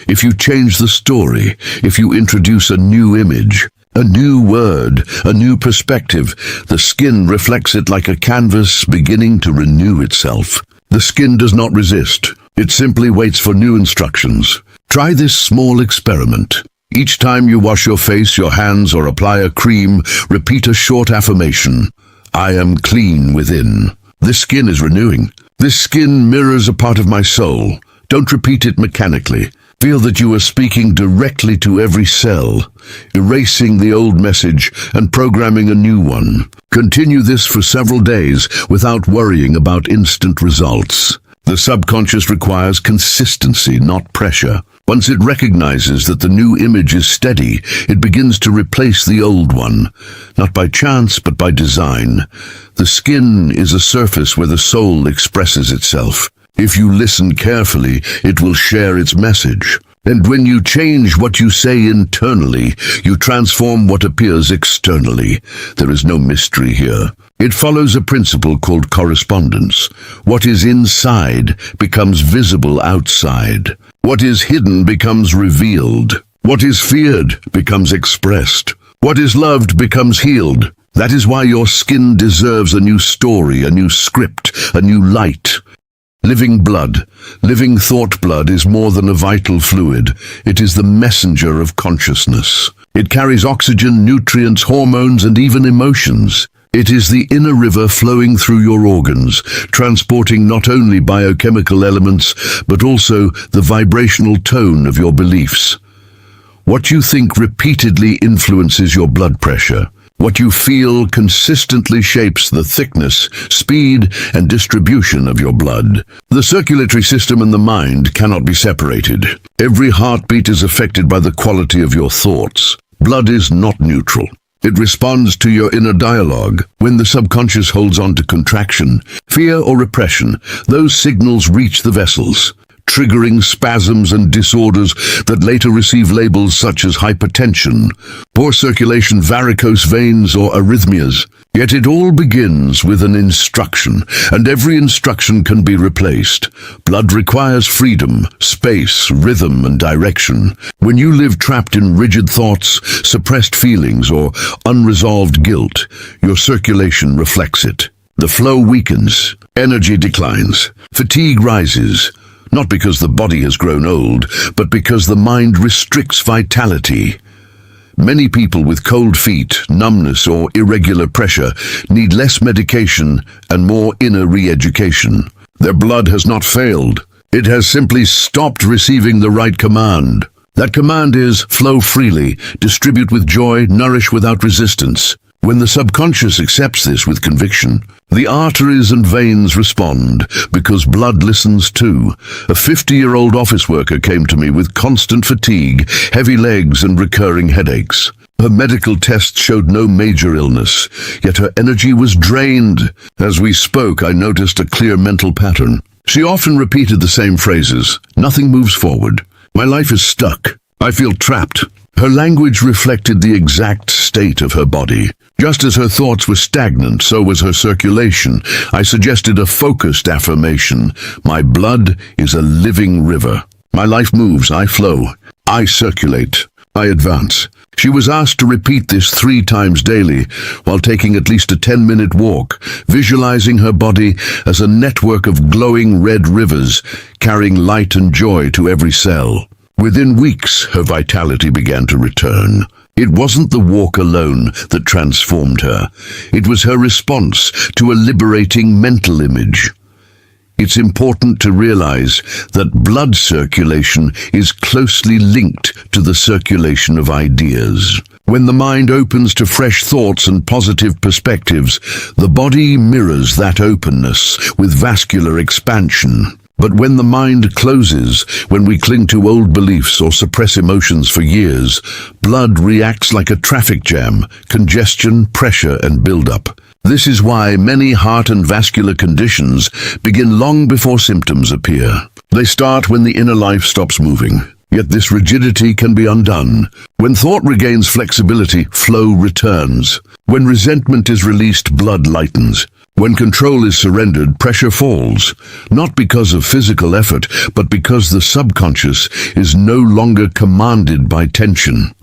If you change the story, if you introduce a new image, A new word, a new perspective. The skin reflects it like a canvas beginning to renew itself. The skin does not resist. It simply waits for new instructions. Try this small experiment. Each time you wash your face, your hands, or apply a cream, repeat a short affirmation. I am clean within. This skin is renewing. This skin mirrors a part of my soul. Don't repeat it mechanically. Feel that you are speaking directly to every cell, erasing the old message and programming a new one. Continue this for several days without worrying about instant results. The subconscious requires consistency, not pressure. Once it recognizes that the new image is steady, it begins to replace the old one, not by chance but by design. The skin is a surface where the soul expresses itself. If you listen carefully, it will share its message. And when you change what you say internally, you transform what appears externally. There is no mystery here. It follows a principle called correspondence. What is inside becomes visible outside. What is hidden becomes revealed. What is feared becomes expressed. What is loved becomes healed. That is why your skin deserves a new story, a new script, a new light. Living blood, living thought blood is more than a vital fluid. It is the messenger of consciousness. It carries oxygen, nutrients, hormones, and even emotions. It is the inner river flowing through your organs, transporting not only biochemical elements, but also the vibrational tone of your beliefs. What you think repeatedly influences your blood pressure. What you feel consistently shapes the thickness, speed, and distribution of your blood. The circulatory system and the mind cannot be separated. Every heartbeat is affected by the quality of your thoughts. Blood is not neutral. It responds to your inner dialogue. When the subconscious holds on to contraction, fear, or repression, those signals reach the vessels, triggering spasms and disorders that later receive labels such as hypertension, poor circulation, varicose veins, or arrhythmias. Yet it all begins with an instruction, and every instruction can be replaced. Blood requires freedom, space, rhythm, and direction. When you live trapped in rigid thoughts, suppressed feelings, or unresolved guilt, your circulation reflects it. The flow weakens, energy declines, fatigue rises, not because the body has grown old, but because the mind restricts vitality. Many people with cold feet, numbness, or irregular pressure need less medication and more inner re-education. Their blood has not failed. It has simply stopped receiving the right command. That command is flow freely, distribute with joy, nourish without resistance. When the subconscious accepts this with conviction, the arteries and veins respond, because blood listens too. A 50-year-old office worker came to me with constant fatigue, heavy legs, and recurring headaches. Her medical tests showed no major illness, yet her energy was drained. As we spoke, I noticed a clear mental pattern. She often repeated the same phrases. Nothing moves forward. My life is stuck. I feel trapped. Her language reflected the exact state of her body. Just as her thoughts were stagnant, so was her circulation. I suggested a focused affirmation. My blood is a living river. My life moves, I flow. I circulate. I advance. She was asked to repeat this 3 times daily, while taking at least a 10-minute walk, visualizing her body as a network of glowing red rivers, carrying light and joy to every cell. Within weeks, her vitality began to return. It wasn't the walk alone that transformed her. It was her response to a liberating mental image. It's important to realize that blood circulation is closely linked to the circulation of ideas. When the mind opens to fresh thoughts and positive perspectives, the body mirrors that openness with vascular expansion. But when the mind closes, when we cling to old beliefs or suppress emotions for years, blood reacts like a traffic jam, congestion, pressure, and buildup. This is why many heart and vascular conditions begin long before symptoms appear. They start when the inner life stops moving. Yet this rigidity can be undone. When thought regains flexibility, flow returns. When resentment is released, blood lightens. When control is surrendered, pressure falls, not because of physical effort, but because the subconscious is no longer commanded by tension.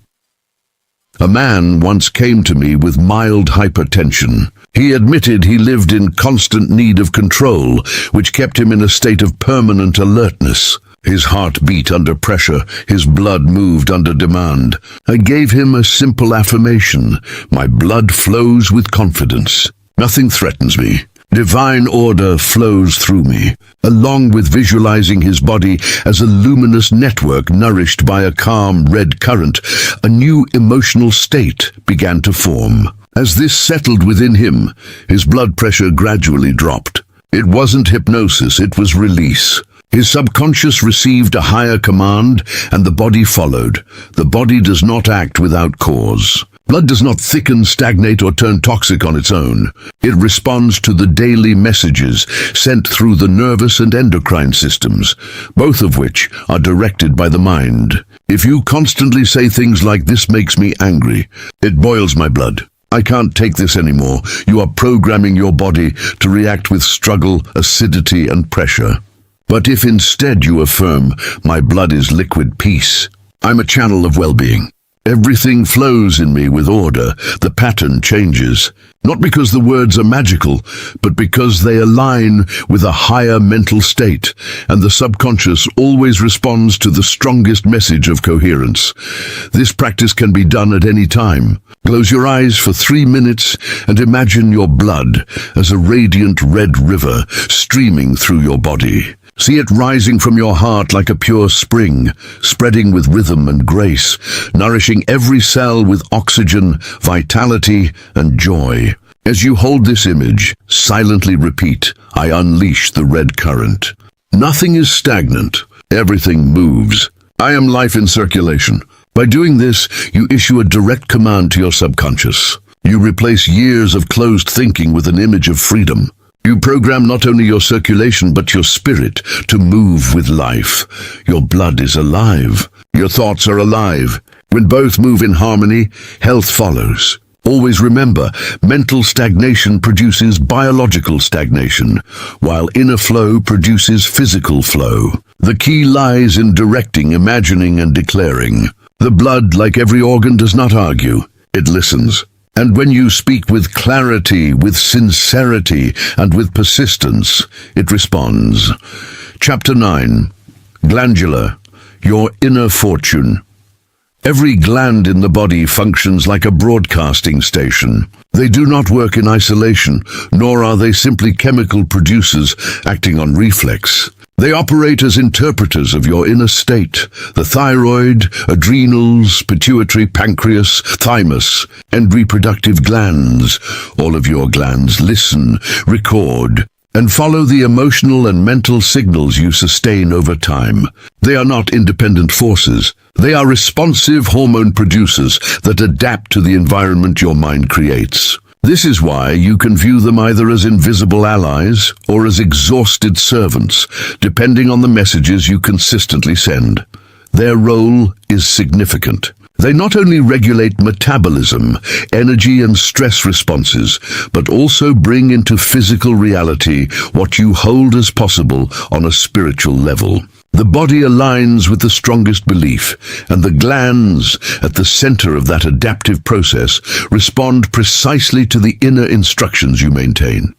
A man once came to me with mild hypertension. He admitted he lived in constant need of control, which kept him in a state of permanent alertness. His heart beat under pressure, his blood moved under demand. I gave him a simple affirmation: my blood flows with confidence. Nothing threatens me. Divine order flows through me. Along with visualizing his body as a luminous network nourished by a calm red current, a new emotional state began to form. As this settled within him, his blood pressure gradually dropped. It wasn't hypnosis, it was release. His subconscious received a higher command, and the body followed. The body does not act without cause. Blood does not thicken, stagnate, or turn toxic on its own. It responds to the daily messages sent through the nervous and endocrine systems, both of which are directed by the mind. If you constantly say things like, "This makes me angry," "It boils my blood," "I can't take this anymore," you are programming your body to react with struggle, acidity, and pressure. But if instead you affirm, "My blood is liquid peace. I'm a channel of well-being. Everything flows in me with order," the pattern changes. Not because the words are magical, but because they align with a higher mental state, and the subconscious always responds to the strongest message of coherence. This practice can be done at any time. Close your eyes for 3 minutes and imagine your blood as a radiant red river streaming through your body. See it rising from your heart like a pure spring, spreading with rhythm and grace, nourishing every cell with oxygen, vitality, and joy. As you hold this image, silently repeat, "I unleash the red current." Nothing is stagnant. Everything moves. I am life in circulation. By doing this, you issue a direct command to your subconscious. You replace years of closed thinking with an image of freedom. You program not only your circulation but your spirit to move with life. Your blood is alive. Your thoughts are alive. When both move in harmony, health follows. Always remember, mental stagnation produces biological stagnation, while inner flow produces physical flow. The key lies in directing, imagining, and declaring. The blood, like every organ, does not argue. It listens. And when you speak with clarity, with sincerity, and with persistence, it responds. Chapter 9. Glandular, your inner fortune. Every gland in the body functions like a broadcasting station. They do not work in isolation, nor are they simply chemical producers acting on reflex. They operate as interpreters of your inner state. The thyroid, adrenals, pituitary, pancreas, thymus, and reproductive glands. All of your glands listen, record, and follow the emotional and mental signals you sustain over time. They are not independent forces. They are responsive hormone producers that adapt to the environment your mind creates. This is why you can view them either as invisible allies or as exhausted servants, depending on the messages you consistently send. Their role is significant. They not only regulate metabolism, energy and stress responses, but also bring into physical reality what you hold as possible on a spiritual level. The body aligns with the strongest belief, and the glands, at the center of that adaptive process, respond precisely to the inner instructions you maintain.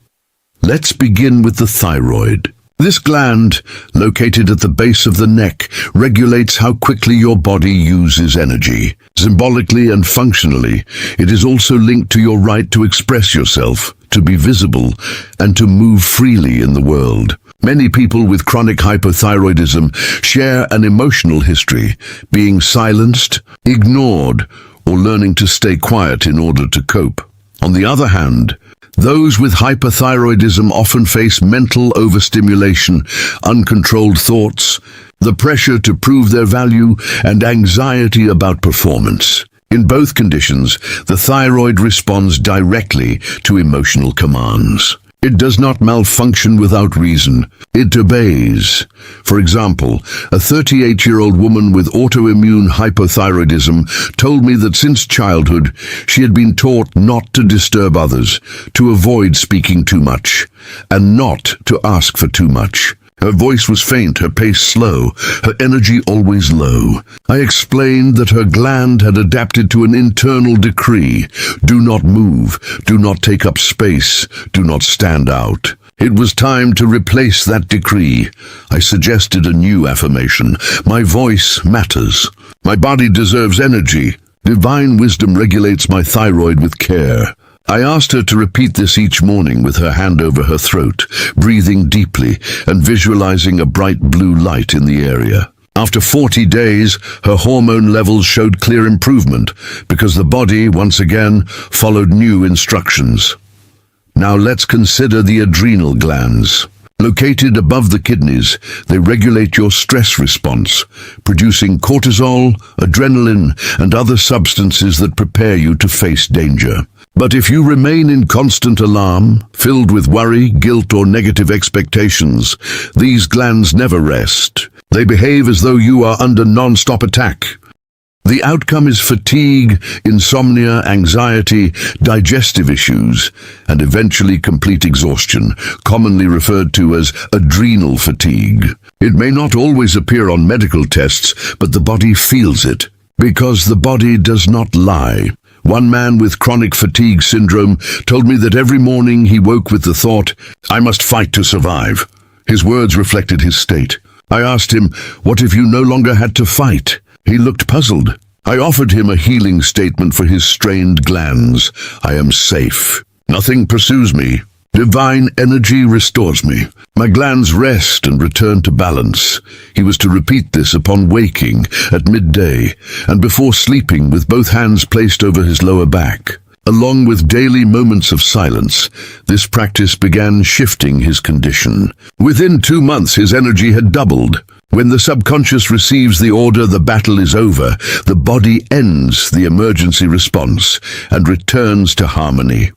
Let's begin with the thyroid. This gland, located at the base of the neck, regulates how quickly your body uses energy. Symbolically and functionally, it is also linked to your right to express yourself, to be visible, and to move freely in the world. Many people with chronic hypothyroidism share an emotional history, being silenced, ignored, or learning to stay quiet in order to cope. On the other hand, those with hyperthyroidism often face mental overstimulation, uncontrolled thoughts, the pressure to prove their value, and anxiety about performance. In both conditions, the thyroid responds directly to emotional commands. It does not malfunction without reason. It obeys. For example, a 38-year-old woman with autoimmune hypothyroidism told me that since childhood, she had been taught not to disturb others, to avoid speaking too much, and not to ask for too much. Her voice was faint, her pace slow, her energy always low. I explained that her gland had adapted to an internal decree. Do not move, do not take up space, do not stand out. It was time to replace that decree. I suggested a new affirmation. My voice matters. My body deserves energy. Divine wisdom regulates my thyroid with care. I asked her to repeat this each morning with her hand over her throat, breathing deeply and visualizing a bright blue light in the area. After 40 days, her hormone levels showed clear improvement because the body, once again, followed new instructions. Now let's consider the adrenal glands. Located above the kidneys, they regulate your stress response, producing cortisol, adrenaline, and other substances that prepare you to face danger. But if you remain in constant alarm, filled with worry, guilt, or negative expectations, these glands never rest. They behave as though you are under non-stop attack. The outcome is fatigue, insomnia, anxiety, digestive issues, and eventually complete exhaustion, commonly referred to as adrenal fatigue. It may not always appear on medical tests, but the body feels it, because the body does not lie. One man with chronic fatigue syndrome told me that every morning he woke with the thought, "I must fight to survive." His words reflected his state. I asked him, "What if you no longer had to fight?" He looked puzzled. I offered him a healing statement for his strained glands. I am safe. Nothing pursues me. Divine energy restores me. My glands rest and return to balance. He was to repeat this upon waking, at midday, and before sleeping with both hands placed over his lower back. Along with daily moments of silence, this practice began shifting his condition. Within 2 months, his energy had doubled. When the subconscious receives the order the battle is over, the body ends the emergency response and returns to harmony.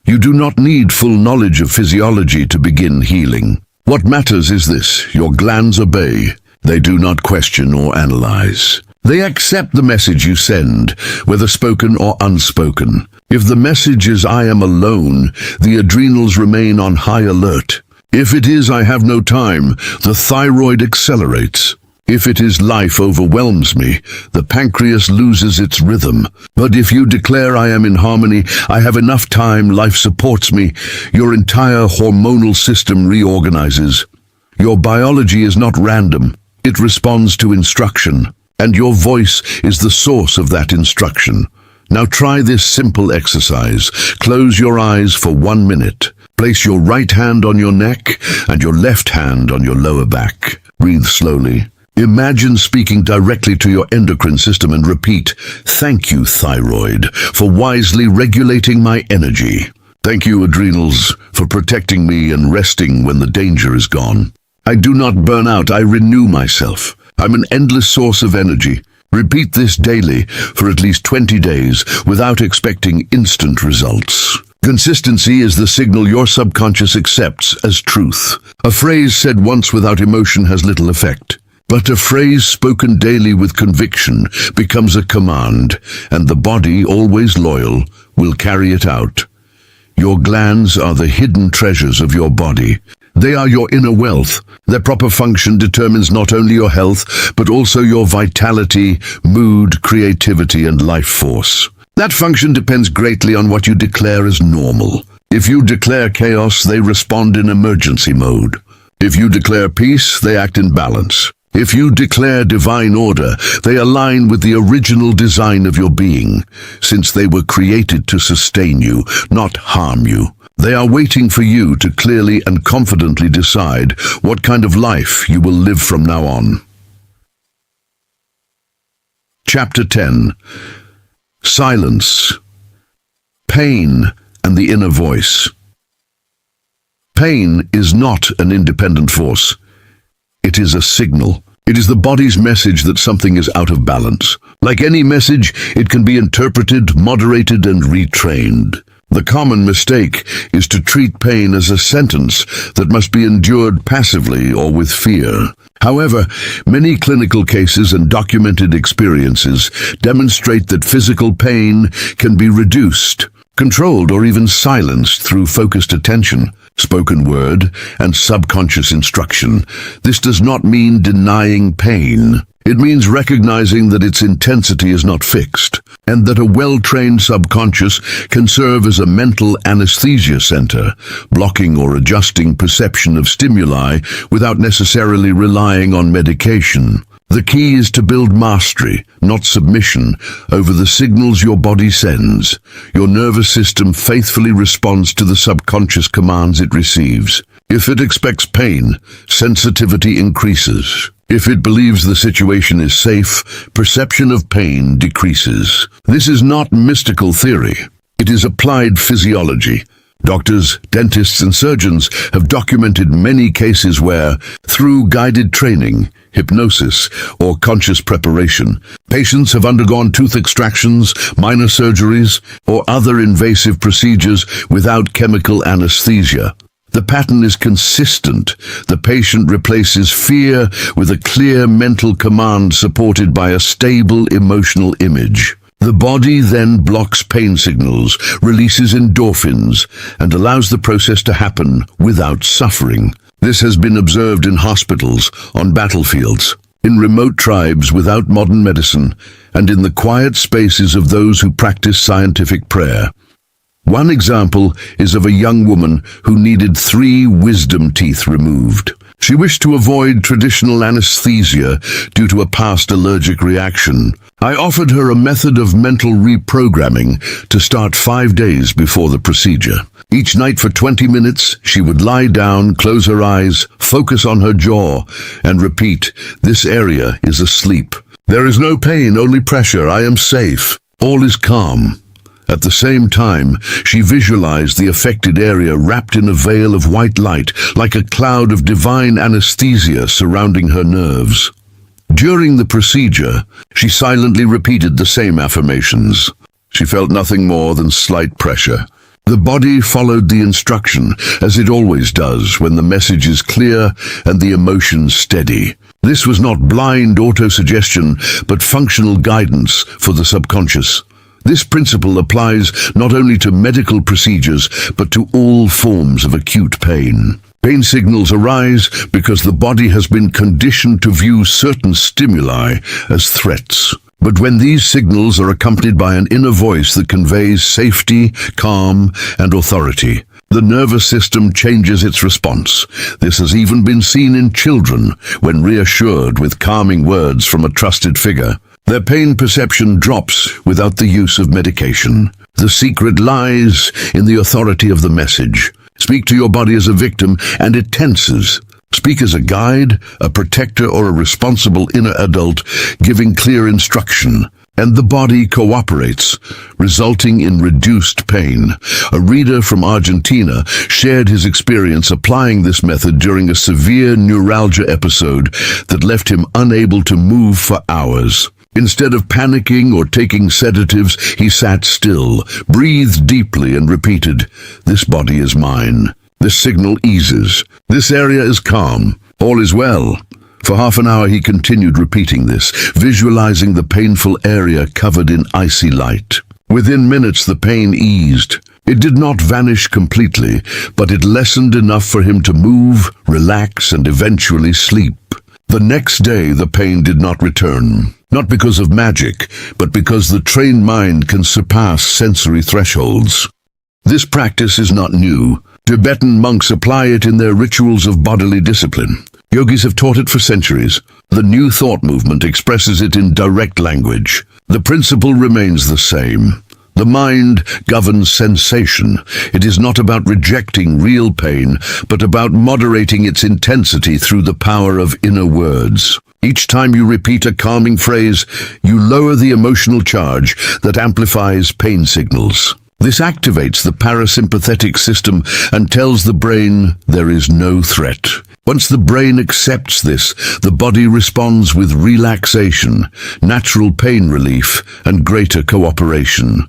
You do not need full knowledge of physiology to begin healing. What matters is this: your glands obey. They do not question or analyze. They accept the message you send, whether spoken or unspoken. If the message is "I am alone," the adrenals remain on high alert. If it is "I have no time," the thyroid accelerates. If it is "life overwhelms me," the pancreas loses its rhythm. But if you declare "I am in harmony, I have enough time, life supports me," your entire hormonal system reorganizes. Your biology is not random. It responds to instruction, and your voice is the source of that instruction. Now try this simple exercise. Close your eyes for 1 minute. Place your right hand on your neck and your left hand on your lower back. Breathe slowly. Imagine speaking directly to your endocrine system and repeat, "Thank you, thyroid, for wisely regulating my energy. Thank you, adrenals, for protecting me and resting when the danger is gone. I do not burn out, I renew myself. I'm an endless source of energy." Repeat this daily for at least 20 days without expecting instant results. Consistency is the signal your subconscious accepts as truth. A phrase said once without emotion has little effect. But a phrase spoken daily with conviction becomes a command, and the body, always loyal, will carry it out. Your glands are the hidden treasures of your body. They are your inner wealth. Their proper function determines not only your health, but also your vitality, mood, creativity, and life force. That function depends greatly on what you declare as normal. If you declare chaos, they respond in emergency mode. If you declare peace, they act in balance. If you declare divine order, they align with the original design of your being, since they were created to sustain you, not harm you. They are waiting for you to clearly and confidently decide what kind of life you will live from now on. Chapter 10. Silence, pain, and the inner voice. Pain is not an independent force. It is a signal. It is the body's message that something is out of balance. Like any message, it can be interpreted, moderated, and retrained. The common mistake is to treat pain as a sentence that must be endured passively or with fear. However, many clinical cases and documented experiences demonstrate that physical pain can be reduced, controlled or even silenced through focused attention, spoken word, and subconscious instruction. This does not mean denying pain. It means recognizing that its intensity is not fixed, and that a well-trained subconscious can serve as a mental anesthesia center, blocking or adjusting perception of stimuli without necessarily relying on medication. The key is to build mastery, not submission, over the signals your body sends. Your nervous system faithfully responds to the subconscious commands it receives. If it expects pain, sensitivity increases. If it believes the situation is safe, perception of pain decreases. This is not mystical theory. It is applied physiology. Doctors, dentists, and surgeons have documented many cases where, through guided training, hypnosis, or conscious preparation, patients have undergone tooth extractions, minor surgeries, or other invasive procedures without chemical anesthesia. The pattern is consistent. The patient replaces fear with a clear mental command supported by a stable emotional image. The body then blocks pain signals, releases endorphins, and allows the process to happen without suffering. This has been observed in hospitals, on battlefields, in remote tribes without modern medicine, and in the quiet spaces of those who practice scientific prayer. One example is of a young woman who needed 3 wisdom teeth removed. She wished to avoid traditional anesthesia due to a past allergic reaction. I offered her a method of mental reprogramming to start 5 days before the procedure. Each night for 20 minutes, she would lie down, close her eyes, focus on her jaw, and repeat, "This area is asleep. There is no pain, only pressure. I am safe. All is calm." At the same time, she visualized the affected area wrapped in a veil of white light, like a cloud of divine anesthesia surrounding her nerves. During the procedure, she silently repeated the same affirmations. She felt nothing more than slight pressure. The body followed the instruction, as it always does when the message is clear and the emotions steady. This was not blind autosuggestion, but functional guidance for the subconscious. This principle applies not only to medical procedures, but to all forms of acute pain. Pain signals arise because the body has been conditioned to view certain stimuli as threats. But when these signals are accompanied by an inner voice that conveys safety, calm, and authority, the nervous system changes its response. This has even been seen in children when reassured with calming words from a trusted figure. Their pain perception drops without the use of medication. The secret lies in the authority of the message. Speak to your body as a victim, and it tenses. Speak as a guide, a protector, or a responsible inner adult, giving clear instruction. And the body cooperates, resulting in reduced pain. A reader from Argentina shared his experience applying this method during a severe neuralgia episode that left him unable to move for hours. Instead of panicking or taking sedatives, he sat still, breathed deeply, and repeated, "This body is mine. This signal eases. This area is calm. All is well." For half an hour he continued repeating this, visualizing the painful area covered in icy light. Within minutes the pain eased. It did not vanish completely, but it lessened enough for him to move, relax, and eventually sleep. The next day the pain did not return. Not because of magic, but because the trained mind can surpass sensory thresholds. This practice is not new. Tibetan monks apply it in their rituals of bodily discipline. Yogis have taught it for centuries. The New Thought movement expresses it in direct language. The principle remains the same. The mind governs sensation. It is not about rejecting real pain, but about moderating its intensity through the power of inner words. Each time you repeat a calming phrase, you lower the emotional charge that amplifies pain signals. This activates the parasympathetic system and tells the brain there is no threat. Once the brain accepts this, the body responds with relaxation, natural pain relief, and greater cooperation.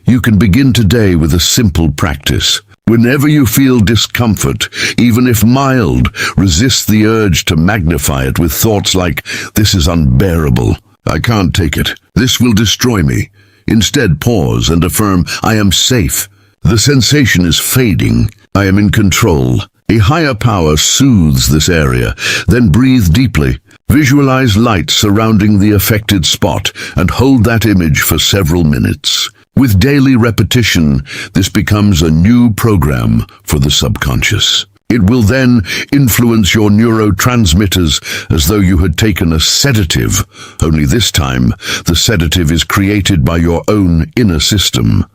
You can begin today with a simple practice. Whenever you feel discomfort, even if mild, resist the urge to magnify it with thoughts like, "This is unbearable. I can't take it. This will destroy me." Instead, pause and affirm, I am safe. The sensation is fading. I am in control. A higher power soothes this area. Then breathe deeply. Visualize light surrounding the affected spot and hold that image for several minutes. With daily repetition, this becomes a new program for the subconscious. It will then influence your neurotransmitters as though you had taken a sedative, only this time the sedative is created by your own inner system.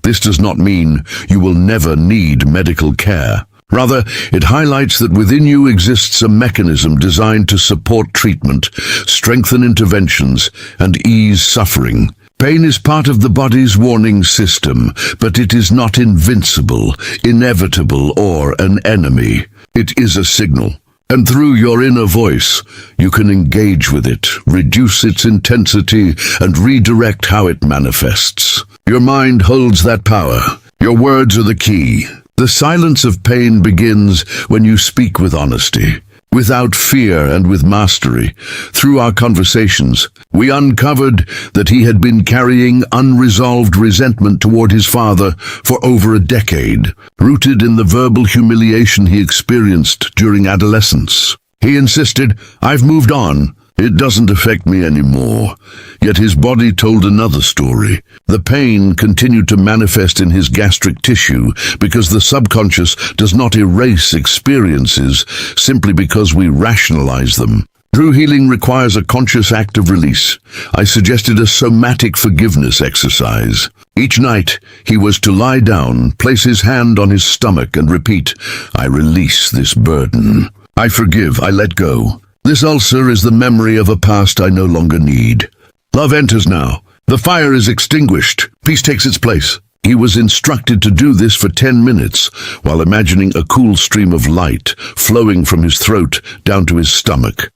This does not mean you will never need medical care. Rather, it highlights that within you exists a mechanism designed to support treatment, strengthen interventions, and ease suffering. Pain is part of the body's warning system, but it is not invincible, inevitable, or an enemy. It is a signal. And through your inner voice, you can engage with it, reduce its intensity, and redirect how it manifests. Your mind holds that power. Your words are the key. The silence of pain begins when you speak with honesty, without fear and with mastery. Through our conversations, we uncovered that he had been carrying unresolved resentment toward his father for over a decade, rooted in the verbal humiliation he experienced during adolescence. He insisted, I've moved on. It doesn't affect me anymore. Yet his body told another story. The pain continued to manifest in his gastric tissue because the subconscious does not erase experiences simply because we rationalize them. True healing requires a conscious act of release. I suggested a somatic forgiveness exercise. Each night, he was to lie down, place his hand on his stomach, and repeat, I release this burden. I forgive, I let go. This ulcer is the memory of a past I no longer need. Love enters now. The fire is extinguished. Peace takes its place. He was instructed to do this for 10 minutes, while imagining a cool stream of light flowing from his throat down to his stomach.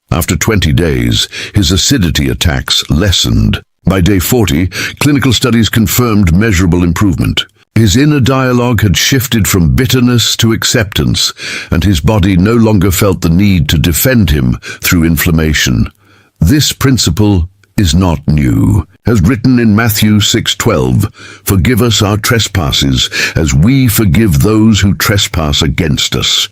After 20 days, his acidity attacks lessened. By day 40, clinical studies confirmed measurable improvement. His inner dialogue had shifted from bitterness to acceptance, and his body no longer felt the need to defend him through inflammation. This principle is not new. As written in Matthew 6:12, forgive us our trespasses, as we forgive those who trespass against us.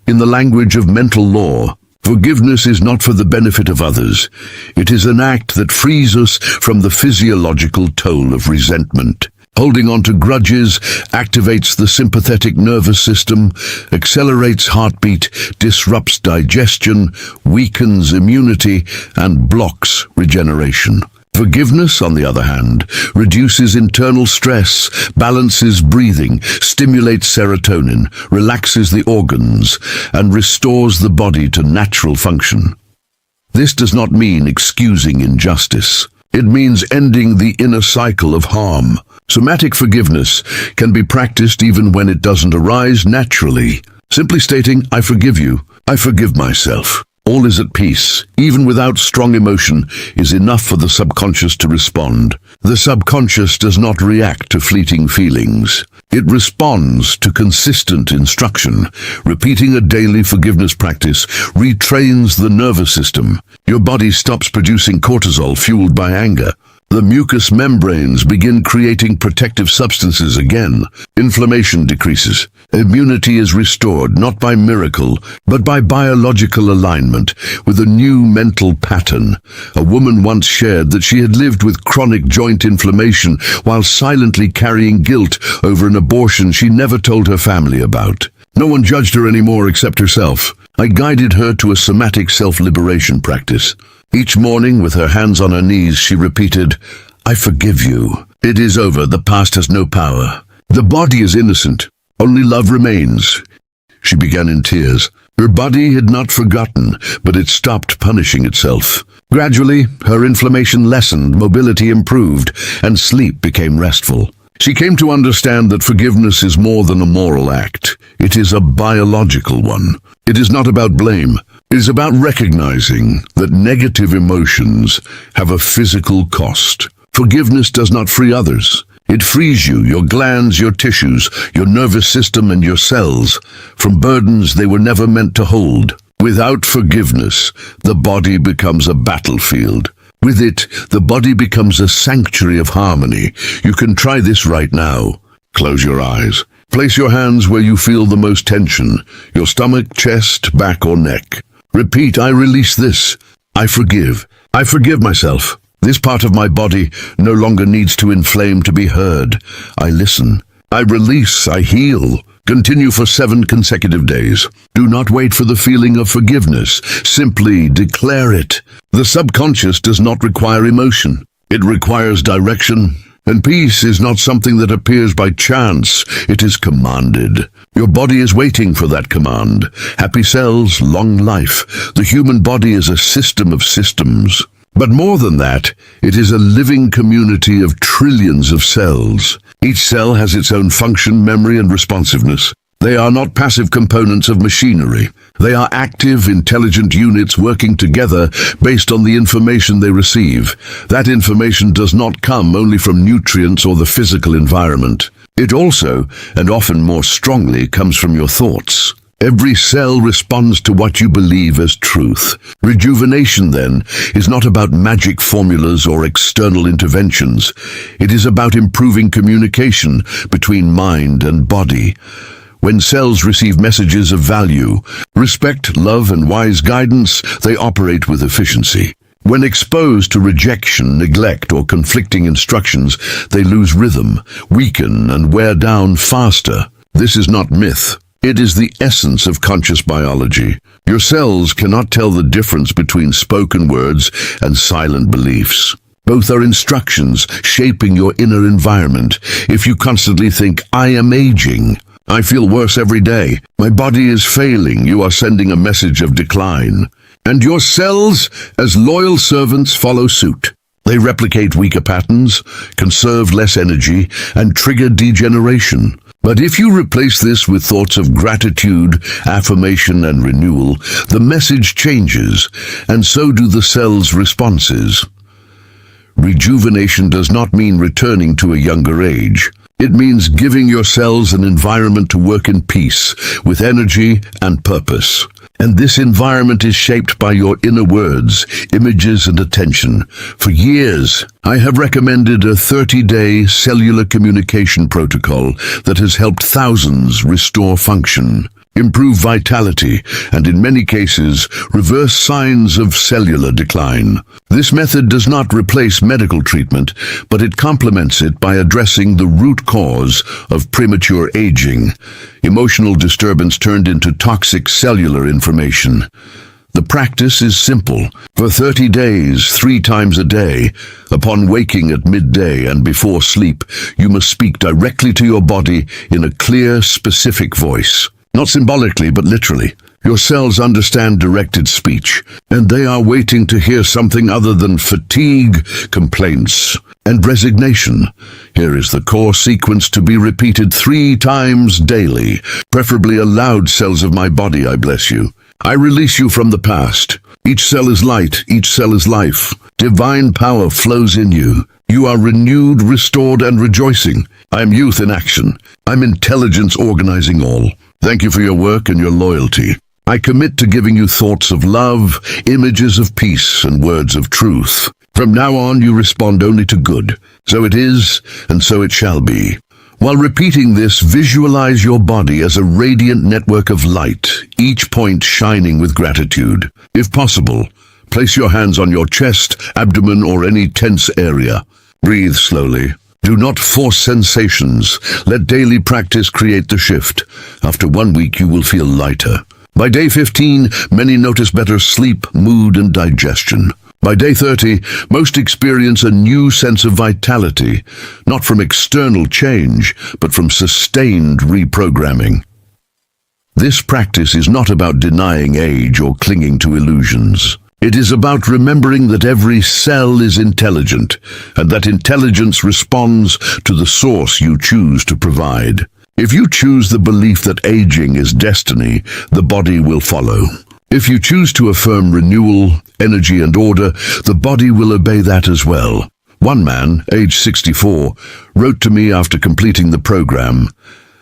In the language of mental law, forgiveness is not for the benefit of others. It is an act that frees us from the physiological toll of resentment. Holding on to grudges activates the sympathetic nervous system, accelerates heartbeat, disrupts digestion, weakens immunity, and blocks regeneration. Forgiveness, on the other hand, reduces internal stress, balances breathing, stimulates serotonin, relaxes the organs, and restores the body to natural function. This does not mean excusing injustice. It means ending the inner cycle of harm. Somatic forgiveness can be practiced even when it doesn't arise naturally. Simply stating, I forgive you, I forgive myself. All is at peace, even without strong emotion, is enough for the subconscious to respond. The subconscious does not react to fleeting feelings. It responds to consistent instruction. Repeating a daily forgiveness practice retrains the nervous system. Your body stops producing cortisol fueled by anger. The mucous membranes begin creating protective substances again. Inflammation decreases. Immunity is restored not by miracle, but by biological alignment with a new mental pattern. A woman once shared that she had lived with chronic joint inflammation while silently carrying guilt over an abortion she never told her family about. No one judged her anymore except herself. I guided her to a somatic self-liberation practice. Each morning, with her hands on her knees, she repeated, I forgive you. It is over. The past has no power. The body is innocent. Only love remains. She began in tears. Her body had not forgotten, but it stopped punishing itself. Gradually, her inflammation lessened, mobility improved, and sleep became restful. She came to understand that forgiveness is more than a moral act. It is a biological one. It is not about blame. It is about recognizing that negative emotions have a physical cost. Forgiveness does not free others. It frees you, your glands, your tissues, your nervous system, and your cells from burdens they were never meant to hold. Without forgiveness, the body becomes a battlefield. With it, the body becomes a sanctuary of harmony. You can try this right now. Close your eyes. Place your hands where you feel the most tension, your stomach, chest, back or neck. Repeat, I release this. I forgive. I forgive myself. This part of my body no longer needs to inflame to be heard. I listen. I release. I heal. Continue for 7 consecutive days. Do not wait for the feeling of forgiveness. Simply declare it. The subconscious does not require emotion. It requires direction. And peace is not something that appears by chance. It is commanded. Your body is waiting for that command. Happy cells, long life. The human body is a system of systems. But more than that, it is a living community of trillions of cells. Each cell has its own function, memory, and responsiveness. They are not passive components of machinery. They are active, intelligent units working together based on the information they receive. That information does not come only from nutrients or the physical environment. It also, and often more strongly, comes from your thoughts. Every cell responds to what you believe as truth. Rejuvenation, then, is not about magic formulas or external interventions. It is about improving communication between mind and body. When cells receive messages of value, respect, love, and wise guidance, they operate with efficiency. When exposed to rejection, neglect, or conflicting instructions, they lose rhythm, weaken, and wear down faster. This is not myth. It is the essence of conscious biology. Your cells cannot tell the difference between spoken words and silent beliefs. Both are instructions shaping your inner environment. If you constantly think, I am aging, I feel worse every day, my body is failing, you are sending a message of decline. And your cells, as loyal servants, follow suit. They replicate weaker patterns, conserve less energy, and trigger degeneration. But if you replace this with thoughts of gratitude, affirmation, and renewal, the message changes, and so do the cell's responses. Rejuvenation does not mean returning to a younger age. It means giving your cells an environment to work in peace, with energy and purpose. And this environment is shaped by your inner words, images, and attention. For years, I have recommended a 30-day cellular communication protocol that has helped thousands restore function, improve vitality, and in many cases, reverse signs of cellular decline. This method does not replace medical treatment, but it complements it by addressing the root cause of premature aging, emotional disturbance turned into toxic cellular information. The practice is simple. For 30 days, 3 times a day, upon waking at midday and before sleep, you must speak directly to your body in a clear, specific voice. Not symbolically, but literally. Your cells understand directed speech, and they are waiting to hear something other than fatigue, complaints, and resignation. Here is the core sequence to be repeated 3 times daily, preferably aloud. Cells of my body, I bless you. I release you from the past. Each cell is light, each cell is life. Divine power flows in you. You are renewed, restored, and rejoicing. I am youth in action. I'm intelligence organizing all. Thank you for your work and your loyalty. I commit to giving you thoughts of love, images of peace, and words of truth. From now on, you respond only to good. So it is, and so it shall be. While repeating this, visualize your body as a radiant network of light, each point shining with gratitude. If possible, place your hands on your chest, abdomen, or any tense area. Breathe slowly. Do not force sensations. Let daily practice create the shift. After 1 week, you will feel lighter. By day 15, many notice better sleep, mood, and digestion. By day 30, most experience a new sense of vitality, not from external change, but from sustained reprogramming. This practice is not about denying age or clinging to illusions. It is about remembering that every cell is intelligent, and that intelligence responds to the source you choose to provide. If you choose the belief that aging is destiny, the body will follow. If you choose to affirm renewal, energy, and order, the body will obey that as well. One man, age 64, wrote to me after completing the program,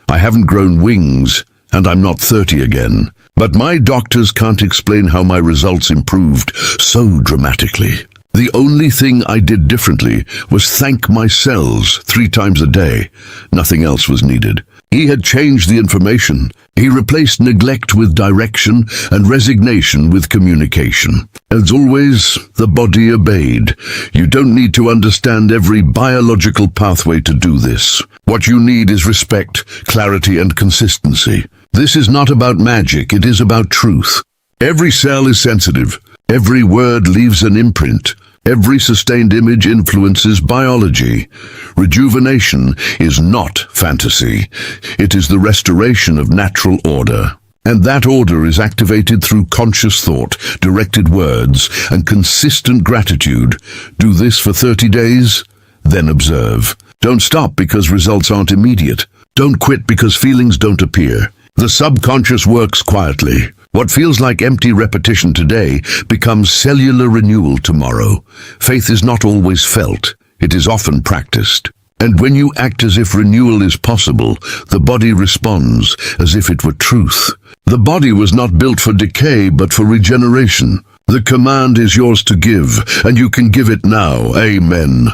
"I haven't grown wings, and I'm not 30 again. But my doctors can't explain how my results improved so dramatically." The only thing I did differently was thank my cells 3 times a day. Nothing else was needed. He had changed the information. He replaced neglect with direction and resignation with communication. As always, the body obeyed. You don't need to understand every biological pathway to do this. What you need is respect, clarity, and consistency. This is not about magic, it is about truth. Every cell is sensitive. Every word leaves an imprint. Every sustained image influences biology. Rejuvenation is not fantasy. It is the restoration of natural order. And that order is activated through conscious thought, directed words, and consistent gratitude. Do this for 30 days, then observe. Don't stop because results aren't immediate. Don't quit because feelings don't appear. The subconscious works quietly. What feels like empty repetition today becomes cellular renewal tomorrow. Faith is not always felt. It is often practiced. And when you act as if renewal is possible, the body responds as if it were truth. The body was not built for decay, but for regeneration. The command is yours to give, and you can give it now. Amen.